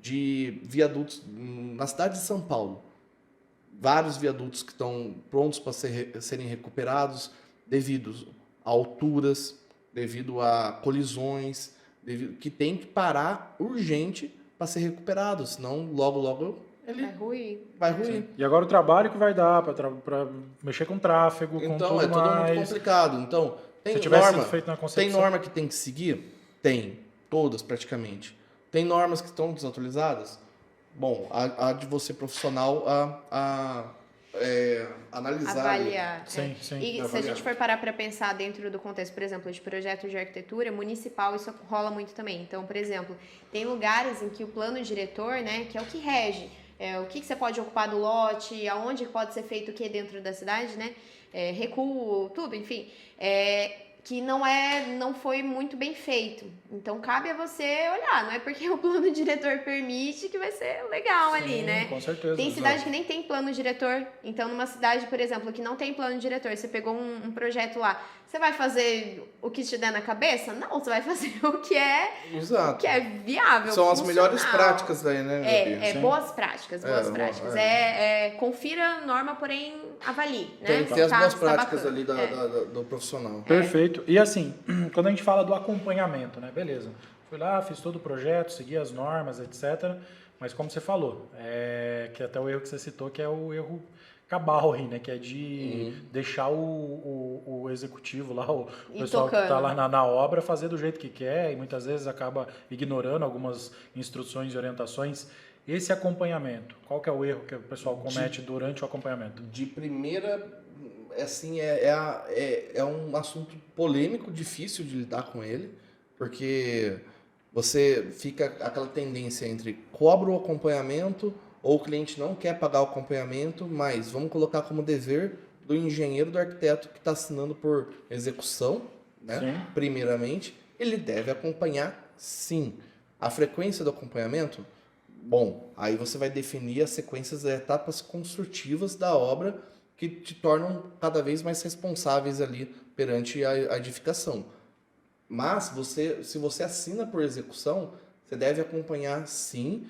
de viadutos na cidade de São Paulo. Vários viadutos que estão prontos para serem recuperados devido a alturas, devido a colisões, que tem que parar urgente para ser recuperado, senão logo ele Vai ruir. vai ruir. E agora o trabalho que vai dar para mexer com tráfego, com Então, tudo é tudo mais. muito complicado. Então, Se tivesse norma, sido feito na tem concepção. norma que tem que seguir? Tem. Todas, praticamente. Tem normas que estão desatualizadas? Bom, há de você profissional analisar. Avaliar. Sim, sim. E se a avaliar. gente for parar para pensar dentro do contexto, por exemplo, de projetos de arquitetura municipal, isso rola muito também. Então, por exemplo, tem lugares em que o plano diretor, né, que é o que rege, o que você pode ocupar do lote, aonde pode ser feito o que dentro da cidade, né, recuo, tudo, enfim, que não foi muito bem feito. Então, cabe a você olhar, não é porque o plano diretor permite que vai ser legal ali, Sim, né? com certeza. Tem exato. cidade que nem tem plano diretor. Então, numa cidade, por exemplo, que não tem plano diretor, você pegou um projeto lá, você vai fazer o que te der na cabeça? Não, você vai fazer o que é Exato. viável, São as funcional. melhores práticas aí, né, Gabi? Sim. Boas práticas, boas práticas. Confira a norma, porém avalie, né? Tem que ter as Tá- boas tá práticas bacana. ali do profissional. Perfeito. E assim, quando a gente fala do acompanhamento, né? Beleza. Fui lá, fiz todo o projeto, segui as normas, etc. Mas como você falou, que até o erro que você citou, que é o erro cabal aí, né? Que é de deixar o executivo lá, o E pessoal que tocando. está lá na obra fazer do jeito que quer e muitas vezes acaba ignorando algumas instruções e orientações. Esse acompanhamento, qual que é o erro que o pessoal comete durante o acompanhamento? De primeira, assim, é um assunto polêmico, difícil de lidar com ele, porque você fica aquela tendência entre cobra o acompanhamento ou o cliente não quer pagar o acompanhamento, mas vamos colocar como dever do engenheiro, do arquiteto que está assinando por execução, né? Sim. Primeiramente, ele deve acompanhar sim. A frequência do acompanhamento, bom, aí você vai definir as sequências das etapas construtivas da obra que te tornam cada vez mais responsáveis ali perante a edificação. Mas se você assina por execução, você deve acompanhar sim,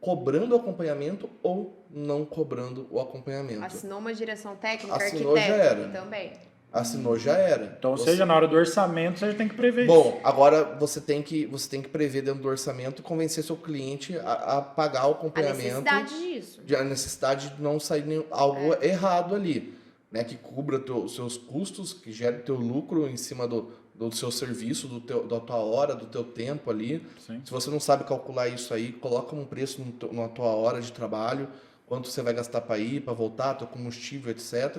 cobrando o acompanhamento ou não cobrando o acompanhamento. Assinou uma direção técnica, Assinou, já arquiteto era. também. Assinou, já era. Então, ou seja, na hora do orçamento, você tem que prever isso. Bom, agora você tem que prever dentro do orçamento e convencer seu cliente a pagar o A acompanhamento. necessidade disso. A necessidade de não sair algo errado ali, né? Que cubra os seus custos, que gere teu lucro em cima do seu serviço, da tua hora, do teu tempo ali. Sim. Se você não sabe calcular isso aí, coloca um preço na tua hora de trabalho, quanto você vai gastar para ir, para voltar, teu combustível, etc.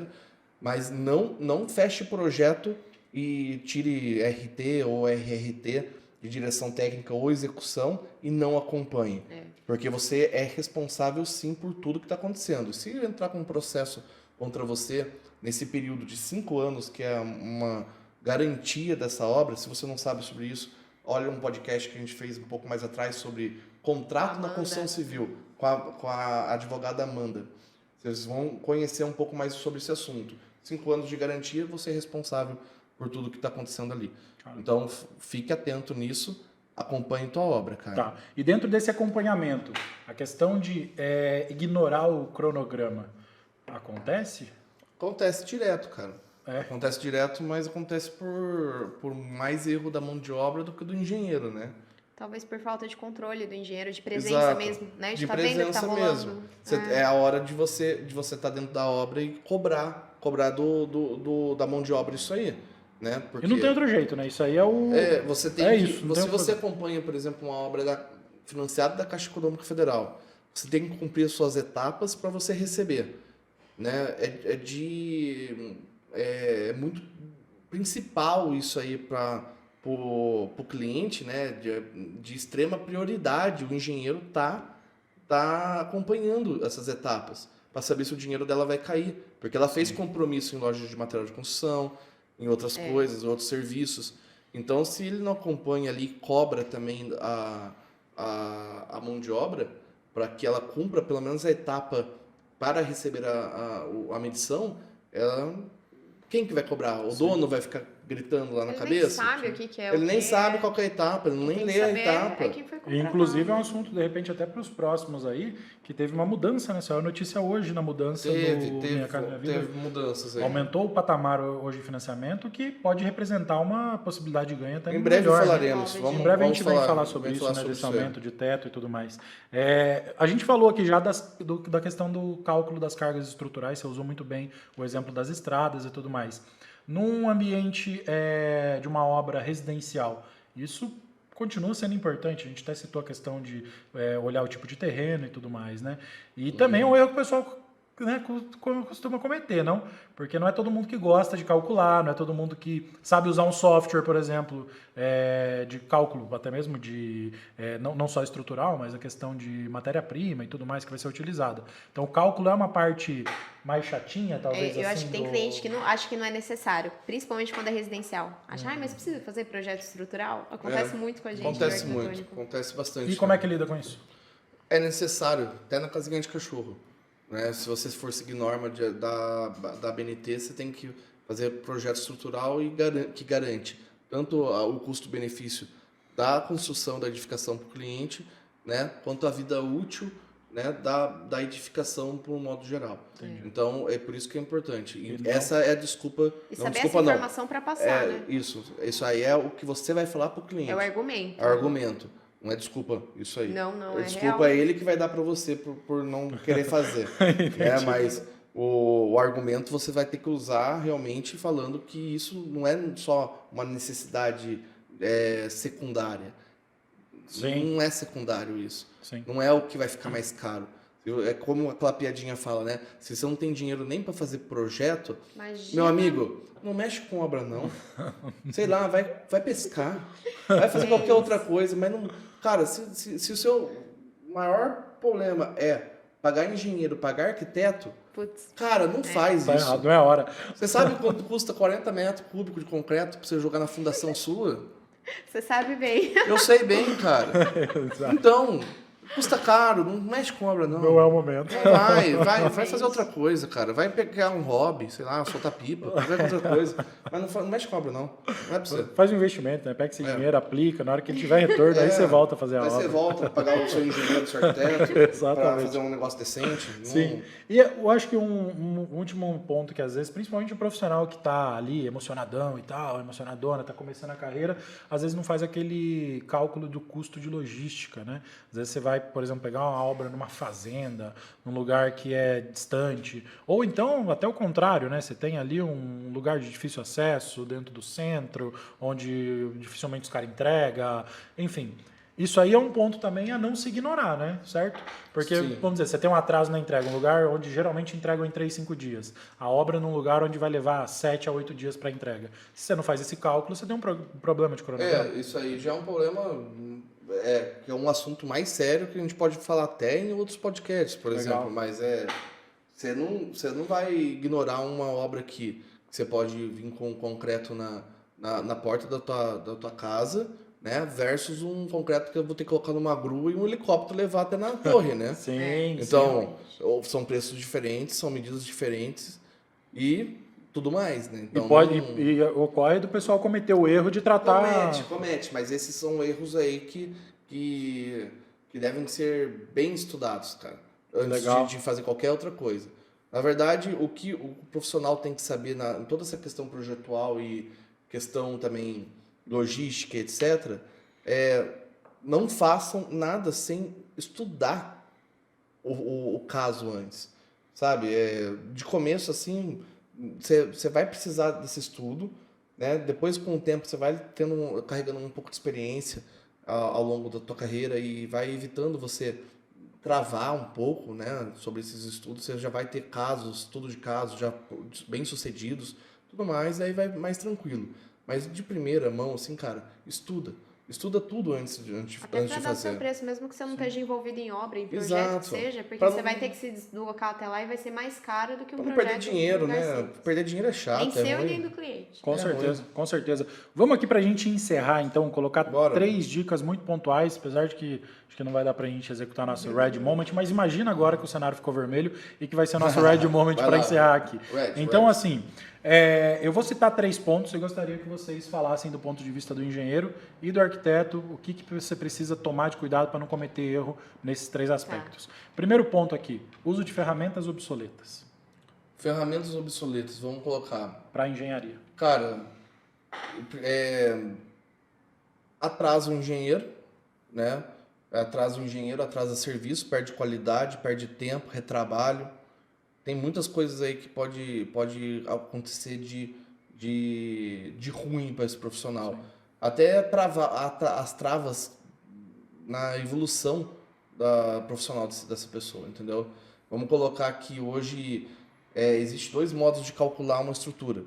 Mas não feche projeto e tire RT ou RRT de direção técnica ou execução e não acompanhe. Porque você é responsável sim por tudo que está acontecendo. Se entrar com um processo contra você nesse período de 5 anos, que é uma garantia dessa obra, se você não sabe sobre isso, olha um podcast que a gente fez um pouco mais atrás sobre contrato na construção civil com a advogada Amanda. Vocês vão conhecer um pouco mais sobre esse assunto. 5 anos de garantia, você é responsável por tudo que está acontecendo ali. Claro. Então, fique atento nisso acompanhe tua obra, cara. Tá. E dentro desse acompanhamento, a questão de ignorar o cronograma acontece? Acontece direto, cara. É. Acontece direto, mas acontece por mais erro da mão de obra do que do engenheiro, né? Talvez por falta de controle do engenheiro, de presença Exato. mesmo, né? De tá vendo que tá presença rolando. mesmo. É a hora de você estar dentro da obra e cobrar da mão de obra isso aí, né? Porque E não tem outro jeito, né? Isso aí é o... você tem É que, isso, não tem se o que você fazer. acompanha, por exemplo, uma obra financiada da Caixa Econômica Federal, você tem que cumprir as suas etapas para você receber, né? É muito principal isso aí para o cliente, né? De extrema prioridade. O engenheiro tá acompanhando essas etapas para saber se o dinheiro dela vai cair, porque ela fez compromisso em lojas de material de construção, em outras coisas, outros serviços. Então, se ele não acompanha ali, cobra também a mão de obra para que ela cumpra pelo menos a etapa para receber a medição, quem que vai cobrar? O dono vai ficar gritando lá na Ele cabeça? nem sabe o que é Ele o nem quê. sabe qual que é a etapa, ele nem Tem que lê a saber etapa. quem foi E, contratado. inclusive é um assunto, de repente, até para os próximos aí, que teve uma mudança, né? Saiu a notícia hoje na mudança do Minha Casa Minha Vida. Teve mudanças aí. Aumentou o patamar hoje de financiamento, que pode representar uma possibilidade de ganho até Em breve melhor, né? falaremos. Em Em breve a gente vem falar sobre vem isso, falar né, sobre desse isso aí. aumento de teto e tudo mais. A gente falou aqui já da questão do cálculo das cargas estruturais, você usou muito bem o exemplo das estradas e tudo mais. Num ambiente de uma obra residencial, isso continua sendo importante. A gente até citou a questão de olhar o tipo de terreno e tudo mais, né? E também é um erro que o pessoal, né, costuma cometer, não? Porque não é todo mundo que gosta de calcular, não é todo mundo que sabe usar um software, por exemplo, de cálculo, até mesmo de não só estrutural, mas a questão de matéria-prima e tudo mais que vai ser utilizada. Então, o cálculo é uma parte mais chatinha, talvez. Eu assim, acho que tem cliente que não acha que não é necessário, principalmente quando é residencial. Acha, mas precisa fazer projeto estrutural? Acontece muito com a gente. Acontece no muito, arquitetônico. acontece bastante. E como é que lida com isso? É necessário, até na casinha de cachorro. Né? Se você for seguir norma da BNT, você tem que fazer projeto estrutural que garante tanto o custo-benefício da construção da edificação para o cliente, né? Quanto a vida útil, né? da edificação para um modo geral. Entendi. Então, é por isso que é importante. E Então- essa é a desculpa. E não, saber desculpa essa não. informação para passar, né? Isso aí é o que você vai falar para o cliente. É o argumento. É o argumento. Não é desculpa, isso aí. Não, A é desculpa real. é ele que vai dar para você por não querer fazer. Né? Mas o argumento você vai ter que usar realmente falando que isso não é só uma necessidade secundária. Sim. Não é secundário isso. Sim. Não é o que vai ficar mais caro. É como aquela piadinha fala, né? Se você não tem dinheiro nem para fazer projeto, Imagina. meu amigo, não mexe com obra não. Sei lá, vai pescar, vai fazer qualquer outra coisa, mas não. Cara, se o seu maior problema é pagar engenheiro, pagar arquiteto, Putz. cara, não faz Tá isso. errado, não é a hora. Você sabe quanto custa 40 metros cúbicos de concreto para você jogar na fundação sua? Você sabe bem. Eu sei bem, cara. Exato. Então, custa caro, não mexe com obra não. Não é o momento. Vai fazer outra coisa, cara. Vai pegar um hobby, sei lá, soltar pipa, vai fazer outra coisa. Mas não mexe com obra, não. Não é pra você. Faz um investimento, né? Pega esse dinheiro, aplica, na hora que ele tiver retorno, aí você volta a fazer a Aí obra. você volta a pagar o seu engenheiro, o seu arquiteto, Exatamente. pra fazer um negócio decente. Sim. E eu acho que um último ponto que às vezes, principalmente o profissional que está ali emocionadão e tal, emocionadona, está começando a carreira, às vezes não faz aquele cálculo do custo de logística, né? Às vezes você vai, por exemplo, pegar uma obra numa fazenda, num lugar que é distante, ou então até o contrário, né? Você tem ali um lugar de difícil acesso dentro do centro, onde dificilmente os caras entregam, enfim. Isso aí é um ponto também a não se ignorar, né? Certo? Porque, Sim. vamos dizer, você tem um atraso na entrega, um lugar onde geralmente entregam em 3, 5 dias. A obra num lugar onde vai levar 7 a 8 dias para entrega. Se você não faz esse cálculo, você tem um problema de cronograma. Isso aí já é um problema, que é um assunto mais sério que a gente pode falar até em outros podcasts, por Legal. exemplo. Mas você não vai ignorar uma obra que você pode vir com concreto na porta da tua casa, né? Versus um concreto que eu vou ter que colocar numa grua e um helicóptero levar até na torre, né? Sim, Então, são preços diferentes, são medidas diferentes e tudo mais, né? Então, e ocorre do pessoal cometer o erro de tratar... Comete, mas esses são erros aí que devem ser bem estudados, cara, antes de fazer qualquer outra coisa. Na verdade, o que o profissional tem que saber em toda essa questão projetual e questão também logística, etc., não façam nada sem estudar o caso antes, sabe? De começo, assim, você vai precisar desse estudo, né? Depois, com o tempo, você vai carregando um pouco de experiência ao longo da tua carreira e vai evitando você travar um pouco, né, sobre esses estudos. Você já vai ter estudo de casos já bem sucedidos, tudo mais, aí vai mais tranquilo. Mas de primeira mão, assim, cara, estuda tudo antes de Até para fazer. dar seu preço, mesmo que você não esteja envolvido em obra, em projeto, Exato. que seja, porque Pra você não... vai ter que se deslocar até lá e vai ser mais caro do que um pra não projeto. perder dinheiro, né? Simples. Perder dinheiro é chato, Nem seu ruim. e nem do cliente. Com certeza, com certeza. Vamos aqui para a gente encerrar, então, colocar 3 dicas muito pontuais, apesar de que acho que não vai dar para a gente executar nosso Red Moment, mas imagina agora que o cenário ficou vermelho e que vai ser nosso Red Moment para encerrar aqui. Então, assim, eu vou citar 3 pontos e gostaria que vocês falassem do ponto de vista do engenheiro e do arquiteto, o que você precisa tomar de cuidado para não cometer erro nesses 3 aspectos. Primeiro ponto aqui, uso de ferramentas obsoletas. Ferramentas obsoletas, vamos colocar. Para engenharia. Cara, atrasa o engenheiro, né? Atrasa serviço, perde qualidade, perde tempo, retrabalho. Tem muitas coisas aí que pode acontecer de ruim para esse profissional. Sim. Até as travas na evolução profissional dessa pessoa, entendeu? Vamos colocar que hoje existe 2 modos de calcular uma estrutura.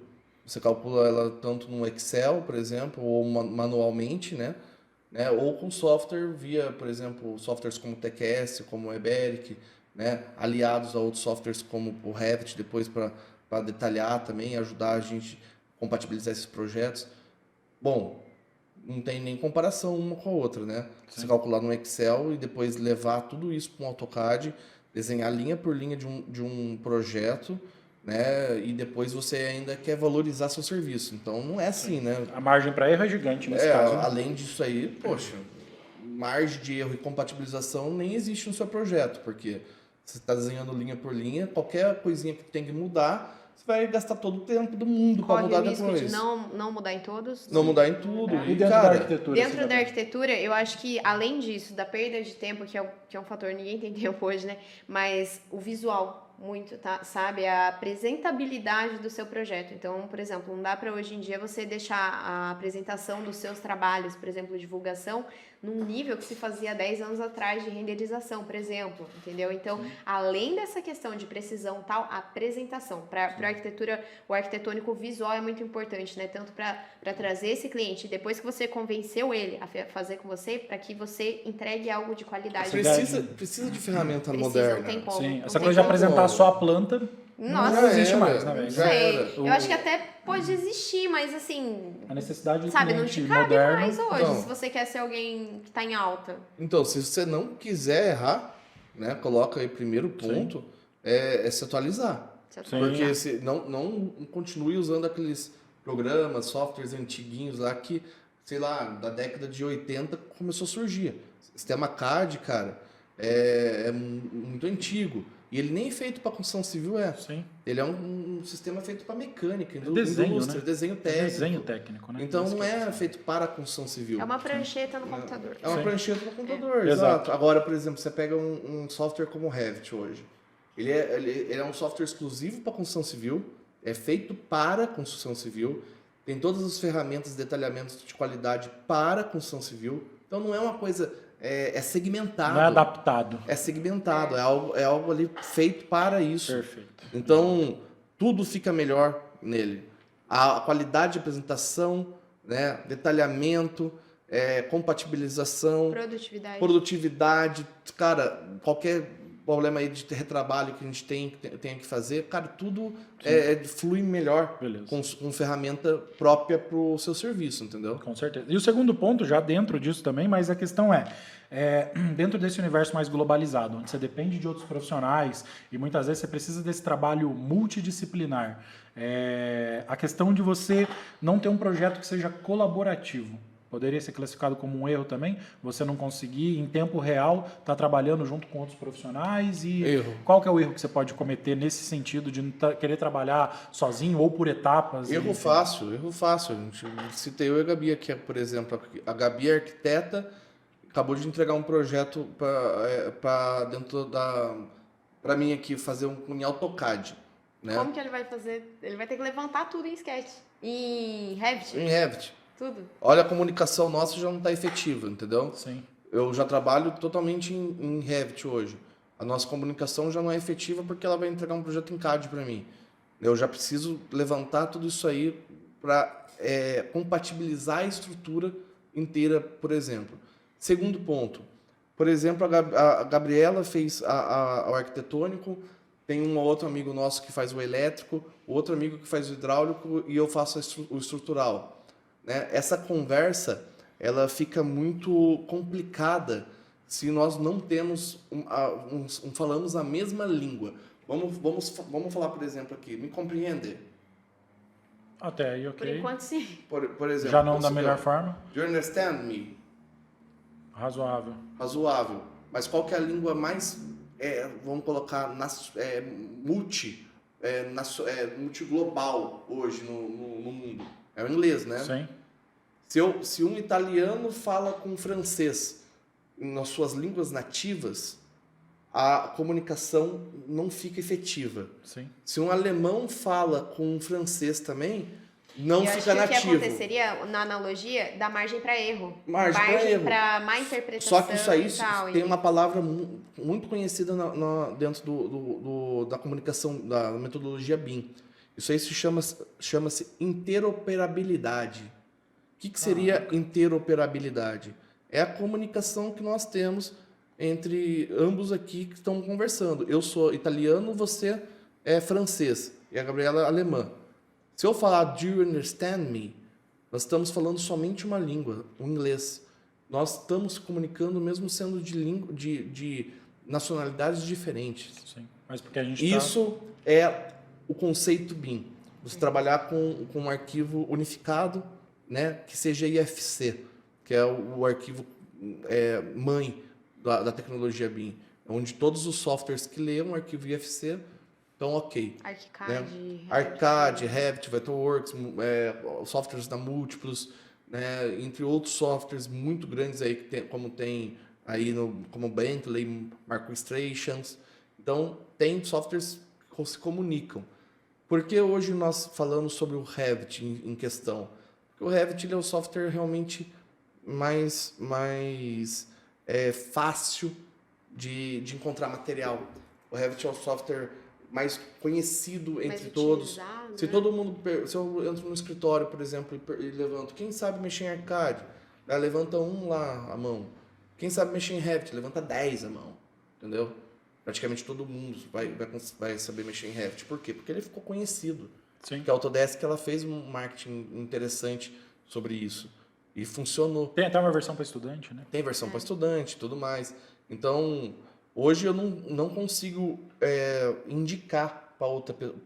Você calcula ela tanto no Excel, por exemplo, ou manualmente, né? Ou com software via, por exemplo, softwares como o TQS, como o Eberic, né? Aliados a outros softwares como o Revit, depois para detalhar também, ajudar a gente a compatibilizar esses projetos. Bom, não tem nem comparação uma com a outra, né? Sim. Você calcular no Excel e depois levar tudo isso para um AutoCAD, desenhar linha por linha de um projeto, né? E depois você ainda quer valorizar seu serviço. Então não é assim, né? A margem para erro é gigante nesse caso. Além disso aí, poxa, margem de erro e compatibilização nem existe no seu projeto, porque você está desenhando linha por linha, qualquer coisinha que tem que mudar, você vai gastar todo o tempo do mundo para mudar depois. Corre o risco de não mudar em todos. Não mudar em tudo. E dentro da arquitetura? Dentro da arquitetura, eu acho que, além disso, da perda de tempo, que é um fator, ninguém tem tempo hoje, né? Mas o visual, muito, tá? Sabe? A apresentabilidade do seu projeto. Então, por exemplo, não dá para hoje em dia você deixar a apresentação dos seus trabalhos, por exemplo, divulgação, num nível que se fazia 10 anos atrás de renderização, por exemplo, entendeu? Então, além dessa questão de precisão tal, a apresentação. Para a arquitetura, o arquitetônico visual é muito importante, né? Tanto para trazer esse cliente, depois que você convenceu ele a fazer com você, para que você entregue algo de qualidade. Precisa de ferramenta moderna. Não tem como. Sim, essa coisa de apresentar só a planta... Nossa, não existe mais, né, velho? Não sei. Eu acho que até pode existir, mas assim... A necessidade do sabe, não te cabe moderno, mais hoje, não. se você quer ser alguém que está em alta. Então, se você não quiser errar, né, coloca aí primeiro ponto, se atualizar. Porque não continue usando aqueles programas, softwares antiguinhos lá que, sei lá, da década de 80 começou a surgir. O sistema CAD, cara, é muito antigo. E ele nem é feito para construção civil, Sim. Ele é um sistema feito para mecânica, indústria, né? desenho técnico. Desenho técnico, né? Então não é feito para a construção civil. É uma prancheta no computador. É uma prancheta no computador, exato. Agora, por exemplo, você pega um software como o Revit hoje. Ele é um software exclusivo para a construção civil, é feito para a construção civil, tem todas as ferramentas de detalhamento de qualidade para a construção civil. Então não é uma coisa... É segmentado. Não é adaptado. É segmentado, é algo ali feito para isso. Perfeito. Então, tudo fica melhor nele. A qualidade de apresentação, né, detalhamento, compatibilização, produtividade. Cara, qualquer problema aí de retrabalho que a gente tem que fazer, cara, tudo flui melhor com ferramenta própria para o seu serviço, entendeu? Com certeza. E o segundo ponto, já dentro disso também, mas a questão dentro desse universo mais globalizado, onde você depende de outros profissionais e muitas vezes você precisa desse trabalho multidisciplinar, a questão de você não ter um projeto que seja colaborativo. Poderia ser classificado como um erro também, você não conseguir, em tempo real, estar trabalhando junto com outros profissionais e qual que é o erro que você pode cometer nesse sentido de querer trabalhar sozinho ou por etapas? Erro fácil. A gente citei eu e a Gabi aqui, por exemplo. A Gabi é arquiteta, acabou de entregar um projeto para dentro para mim aqui, fazer em AutoCAD. Né? Como que ele vai fazer? Ele vai ter que levantar tudo em Sketch, em Revit? Em Revit. Tudo. Olha, a comunicação nossa já não está efetiva, entendeu? Sim. Eu já trabalho totalmente em Revit hoje. A nossa comunicação já não é efetiva porque ela vai entregar um projeto em CAD para mim. Eu já preciso levantar tudo isso aí para compatibilizar a estrutura inteira, por exemplo. Segundo ponto. Por exemplo, a Gabriela fez o arquitetônico, tem um outro amigo nosso que faz o elétrico, outro amigo que faz o hidráulico e eu faço o estrutural. Né? Essa conversa ela fica muito complicada se nós não temos falamos a mesma língua. Vamos falar, por exemplo, aqui. Me compreende? Até aí, ok. Por enquanto, sim. Por exemplo, já não da melhor forma? Do you understand me? Razoável. Razoável. Mas qual que é a língua mais, vamos colocar, multiglobal hoje no mundo? É o inglês, né? Sim. Se um italiano fala com um francês nas suas línguas nativas, a comunicação não fica efetiva. Sim. Se um alemão fala com um francês também, não fica nativo. O que aconteceria, na analogia, dá margem para erro. Margem para má interpretação. Só que isso aí tem uma palavra muito conhecida dentro da comunicação, da metodologia BIM. Isso aí chama-se interoperabilidade. O que seria interoperabilidade? É a comunicação que nós temos entre ambos aqui que estão conversando. Eu sou italiano, você é francês e a Gabriela é alemã. Se eu falar "Do you understand me?", nós estamos falando somente uma língua, o inglês. Nós estamos comunicando mesmo sendo de nacionalidades diferentes. Sim. Mas porque a gente Isso é o conceito BIM. Você trabalhar com um arquivo unificado, né, que seja IFC, que é o arquivo mãe da tecnologia BIM, onde todos os softwares que leem um arquivo IFC estão ok. ArchiCAD, Revit, Vectorworks, softwares da Múltiplos, né, entre outros softwares muito grandes aí como tem aí como Bentley, MicroStrations. Então tem softwares que se comunicam. Por que hoje nós falamos sobre o Revit em questão? Porque o Revit ele é o software realmente mais fácil de encontrar material. O Revit é o software mais conhecido entre todos. Se todo mundo, se eu entro no escritório, por exemplo, e levanto, quem sabe mexer em ArchiCAD? Levanta um lá a mão. Quem sabe mexer em Revit? Levanta 10 a mão. Entendeu? Praticamente todo mundo vai saber mexer em Revit. Por quê? Porque ele ficou conhecido. Sim. Que a Autodesk ela fez um marketing interessante sobre isso. E funcionou. Tem até uma versão para estudante, né? Tem versão para estudante e tudo mais. Então, hoje eu não consigo indicar para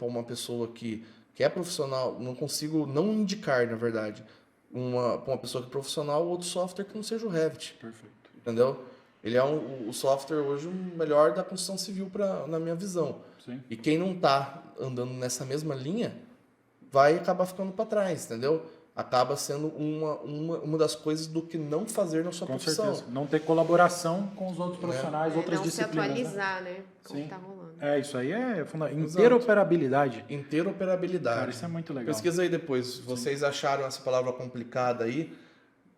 uma pessoa que é profissional, não consigo não indicar, na verdade, para uma pessoa que é profissional outro software que não seja o Revit. Perfeito. Entendeu? Ele é o software hoje o melhor da construção civil na minha visão. Sim. E quem não está andando nessa mesma linha vai acabar ficando para trás, entendeu? Acaba sendo uma das coisas do que não fazer na sua profissão. Com certeza. Não ter colaboração com os outros profissionais, outras disciplinas. Não se atualizar, né? Como Sim. tá rolando. Isso aí é fundamental. Interoperabilidade. Interoperabilidade. Cara, isso é muito legal. Pesquisa aí depois. Se vocês acharam essa palavra complicada aí,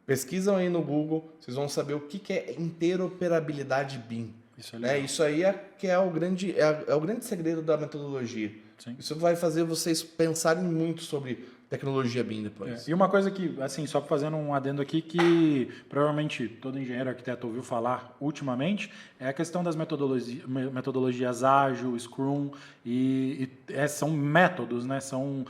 pesquisam aí no Google, vocês vão saber o que é interoperabilidade BIM. Isso é legal. Isso aí é o grande segredo da metodologia. Sim. Isso vai fazer vocês pensarem muito sobre tecnologia BIM depois. E uma coisa que, assim, só fazendo um adendo aqui, que provavelmente todo engenheiro arquiteto ouviu falar ultimamente, é a questão das metodologias ágil, Scrum, são métodos, né? São,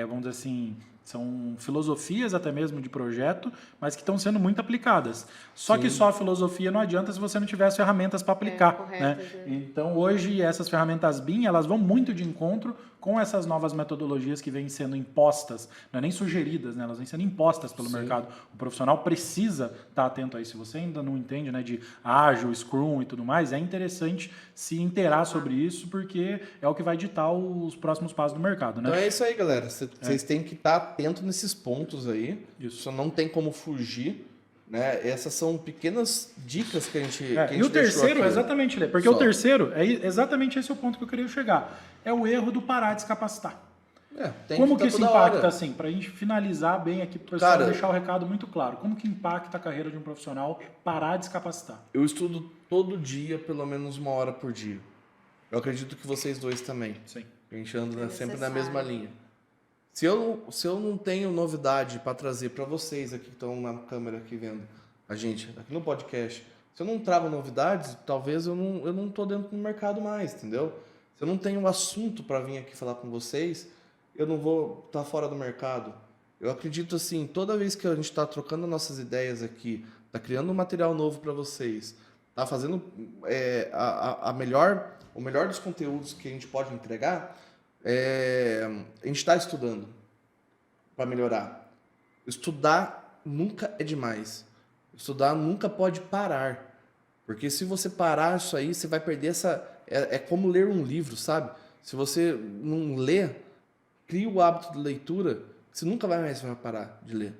vamos dizer assim, são filosofias até mesmo de projeto, mas que estão sendo muito aplicadas. Só que só a filosofia não adianta se você não tiver as ferramentas para aplicar. Correto, né? Então, hoje, essas ferramentas BIM, elas vão muito de encontro com essas novas metodologias que vêm sendo impostas, não é nem sugeridas, né? Elas vêm sendo impostas pelo mercado. O profissional precisa estar atento a isso. Se você ainda não entende, né, de ágil, Scrum e tudo mais, é interessante se inteirar sobre isso, porque é o que vai ditar os próximos passos do mercado. Né? Então é isso aí, galera. Vocês têm que estar atentos nesses pontos aí. Isso. Não tem como fugir. Né? Essas são pequenas dicas que a gente E o terceiro, exatamente, Lê, porque Só. o terceiro, exatamente esse é o ponto que eu queria chegar. É o erro do parar de se capacitar. Como que isso impacta, assim, para a gente finalizar bem aqui, para o pessoal deixar o recado muito claro. Como que impacta a carreira de um profissional parar de se capacitar? Eu estudo todo dia, pelo menos 1 hora por dia. Eu acredito que vocês dois também. Sim. A gente anda sempre na mesma linha. Se eu não tenho novidade para trazer para vocês aqui que estão na câmera aqui vendo a gente, aqui no podcast, se eu não trago novidades, talvez eu não tô dentro do mercado mais, entendeu? Se eu não tenho assunto para vir aqui falar com vocês, eu não vou estar fora do mercado. Eu acredito assim, toda vez que a gente está trocando nossas ideias aqui, está criando um material novo para vocês, está fazendo o melhor dos conteúdos que a gente pode entregar, a gente está estudando para melhorar. Estudar nunca é demais. Estudar nunca pode parar. Porque se você parar isso aí, você vai perder essa... É como ler um livro, sabe? Se você não lê, cria o hábito de leitura, você nunca mais vai parar de ler.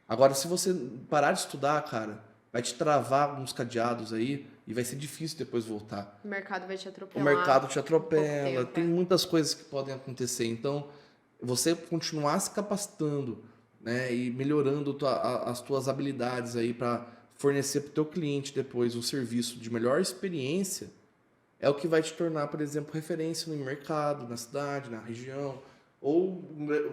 Agora, se você parar de estudar, cara, vai te travar alguns cadeados aí e vai ser difícil depois voltar. O mercado vai te atropelar. O mercado te atropela, tem muitas coisas que podem acontecer. Então, você continuar se capacitando, né, e melhorando as tuas habilidades aí para fornecer para o teu cliente depois um serviço de melhor experiência, é o que vai te tornar, por exemplo, referência no mercado, na cidade, na região, ou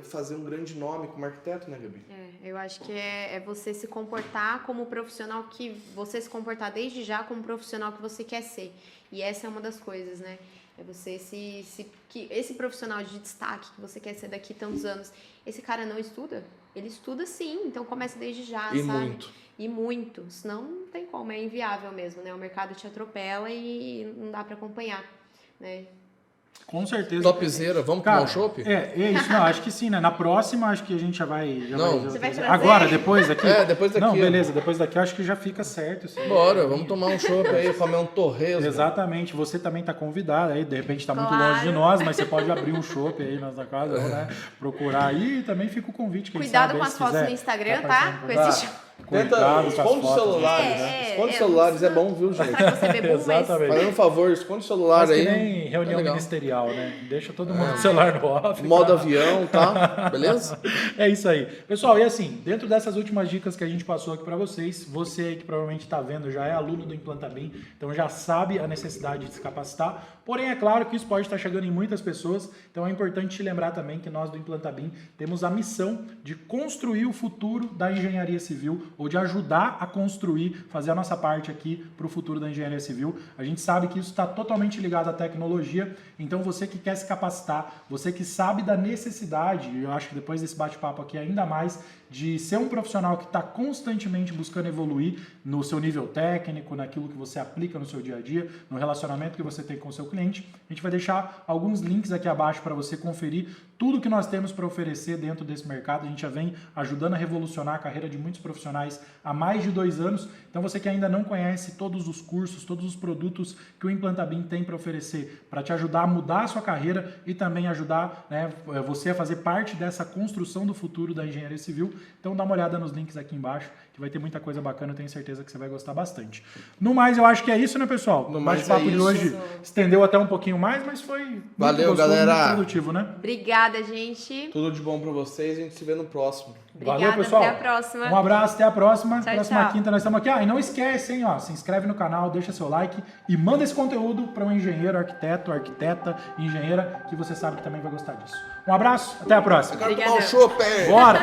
fazer um grande nome como arquiteto, né, Gabi? Eu acho que é você se comportar como profissional que você se comportar desde já como profissional que você quer ser. E essa é uma das coisas, né? É você que esse profissional de destaque que você quer ser daqui a tantos anos, esse cara não estuda? Ele estuda sim, então começa desde já, E sabe? muito. E muito, senão não tem como, é inviável mesmo, né? O mercado te atropela e não dá para acompanhar, né? Com certeza. Topzera, vamos tomar um chopp? É isso, não, acho que sim, né? Na próxima, acho que a gente já vai... Você vai trazer? Agora, depois daqui? Depois daqui. Não, beleza, depois daqui eu acho que já fica certo. Assim. Bora, vamos tomar um chopp aí, comer um torresmo. Exatamente, você também está convidado aí, de repente está muito Claro. longe de nós, mas você pode abrir um chopp aí na sua casa, né? Procurar aí e também fica o convite. Quem Cuidado sabe, com aí, as se fotos quiser, no Instagram, tá tá? Com esse Cuidado com as esconde os fotos. celulares. Esconde os celulares, é bom, viu, gente? Você bebeu, mas Exatamente. Fazendo um favor, esconde o celular Faz aí. que nem reunião legal. ministerial, né? Deixa todo mundo com o celular no off. Modo tá? avião, tá? Beleza? É isso aí. Pessoal, e assim, dentro dessas últimas dicas que a gente passou aqui para vocês, você aí que provavelmente está vendo já é aluno do Implanta BIM, então já sabe a necessidade de se capacitar. Porém, é claro que isso pode estar chegando em muitas pessoas, então é importante te lembrar também que nós do Implanta BIM temos a missão de construir o futuro da engenharia civil, ou de ajudar a construir, fazer a nossa parte aqui para o futuro da engenharia civil. A gente sabe que isso está totalmente ligado à tecnologia, então você que quer se capacitar, você que sabe da necessidade, eu acho que depois desse bate-papo aqui ainda mais, de ser um profissional que está constantemente buscando evoluir no seu nível técnico, naquilo que você aplica no seu dia a dia, no relacionamento que você tem com o seu cliente. A gente vai deixar alguns links aqui abaixo para você conferir tudo que nós temos para oferecer dentro desse mercado. A gente já vem ajudando a revolucionar a carreira de muitos profissionais há mais de 2 anos. Então você que ainda não conhece todos os cursos, todos os produtos que o Implanta BIM tem para oferecer, para te ajudar a mudar a sua carreira e também ajudar, né, você a fazer parte dessa construção do futuro da engenharia civil. Então dá uma olhada nos links aqui embaixo, que vai ter muita coisa bacana, eu tenho certeza que você vai gostar bastante. No mais, eu acho que é isso, né, pessoal? O bate-papo de hoje estendeu até um pouquinho mais, mas foi muito Valeu, gostoso, galera. muito produtivo, né? Obrigada, gente. Tudo de bom pra vocês, a gente se vê no próximo. Obrigada, Valeu, pessoal. até a próxima. Um abraço, até a próxima. Tchau, Próxima tchau. quinta nós estamos aqui. E não esquece, hein, ó, se inscreve no canal, deixa seu like e manda esse conteúdo para um engenheiro, arquiteto, arquiteta, engenheira, que você sabe que também vai gostar disso. Um abraço, até a próxima. Eu quero tomar um Obrigadão. chopp, Bora!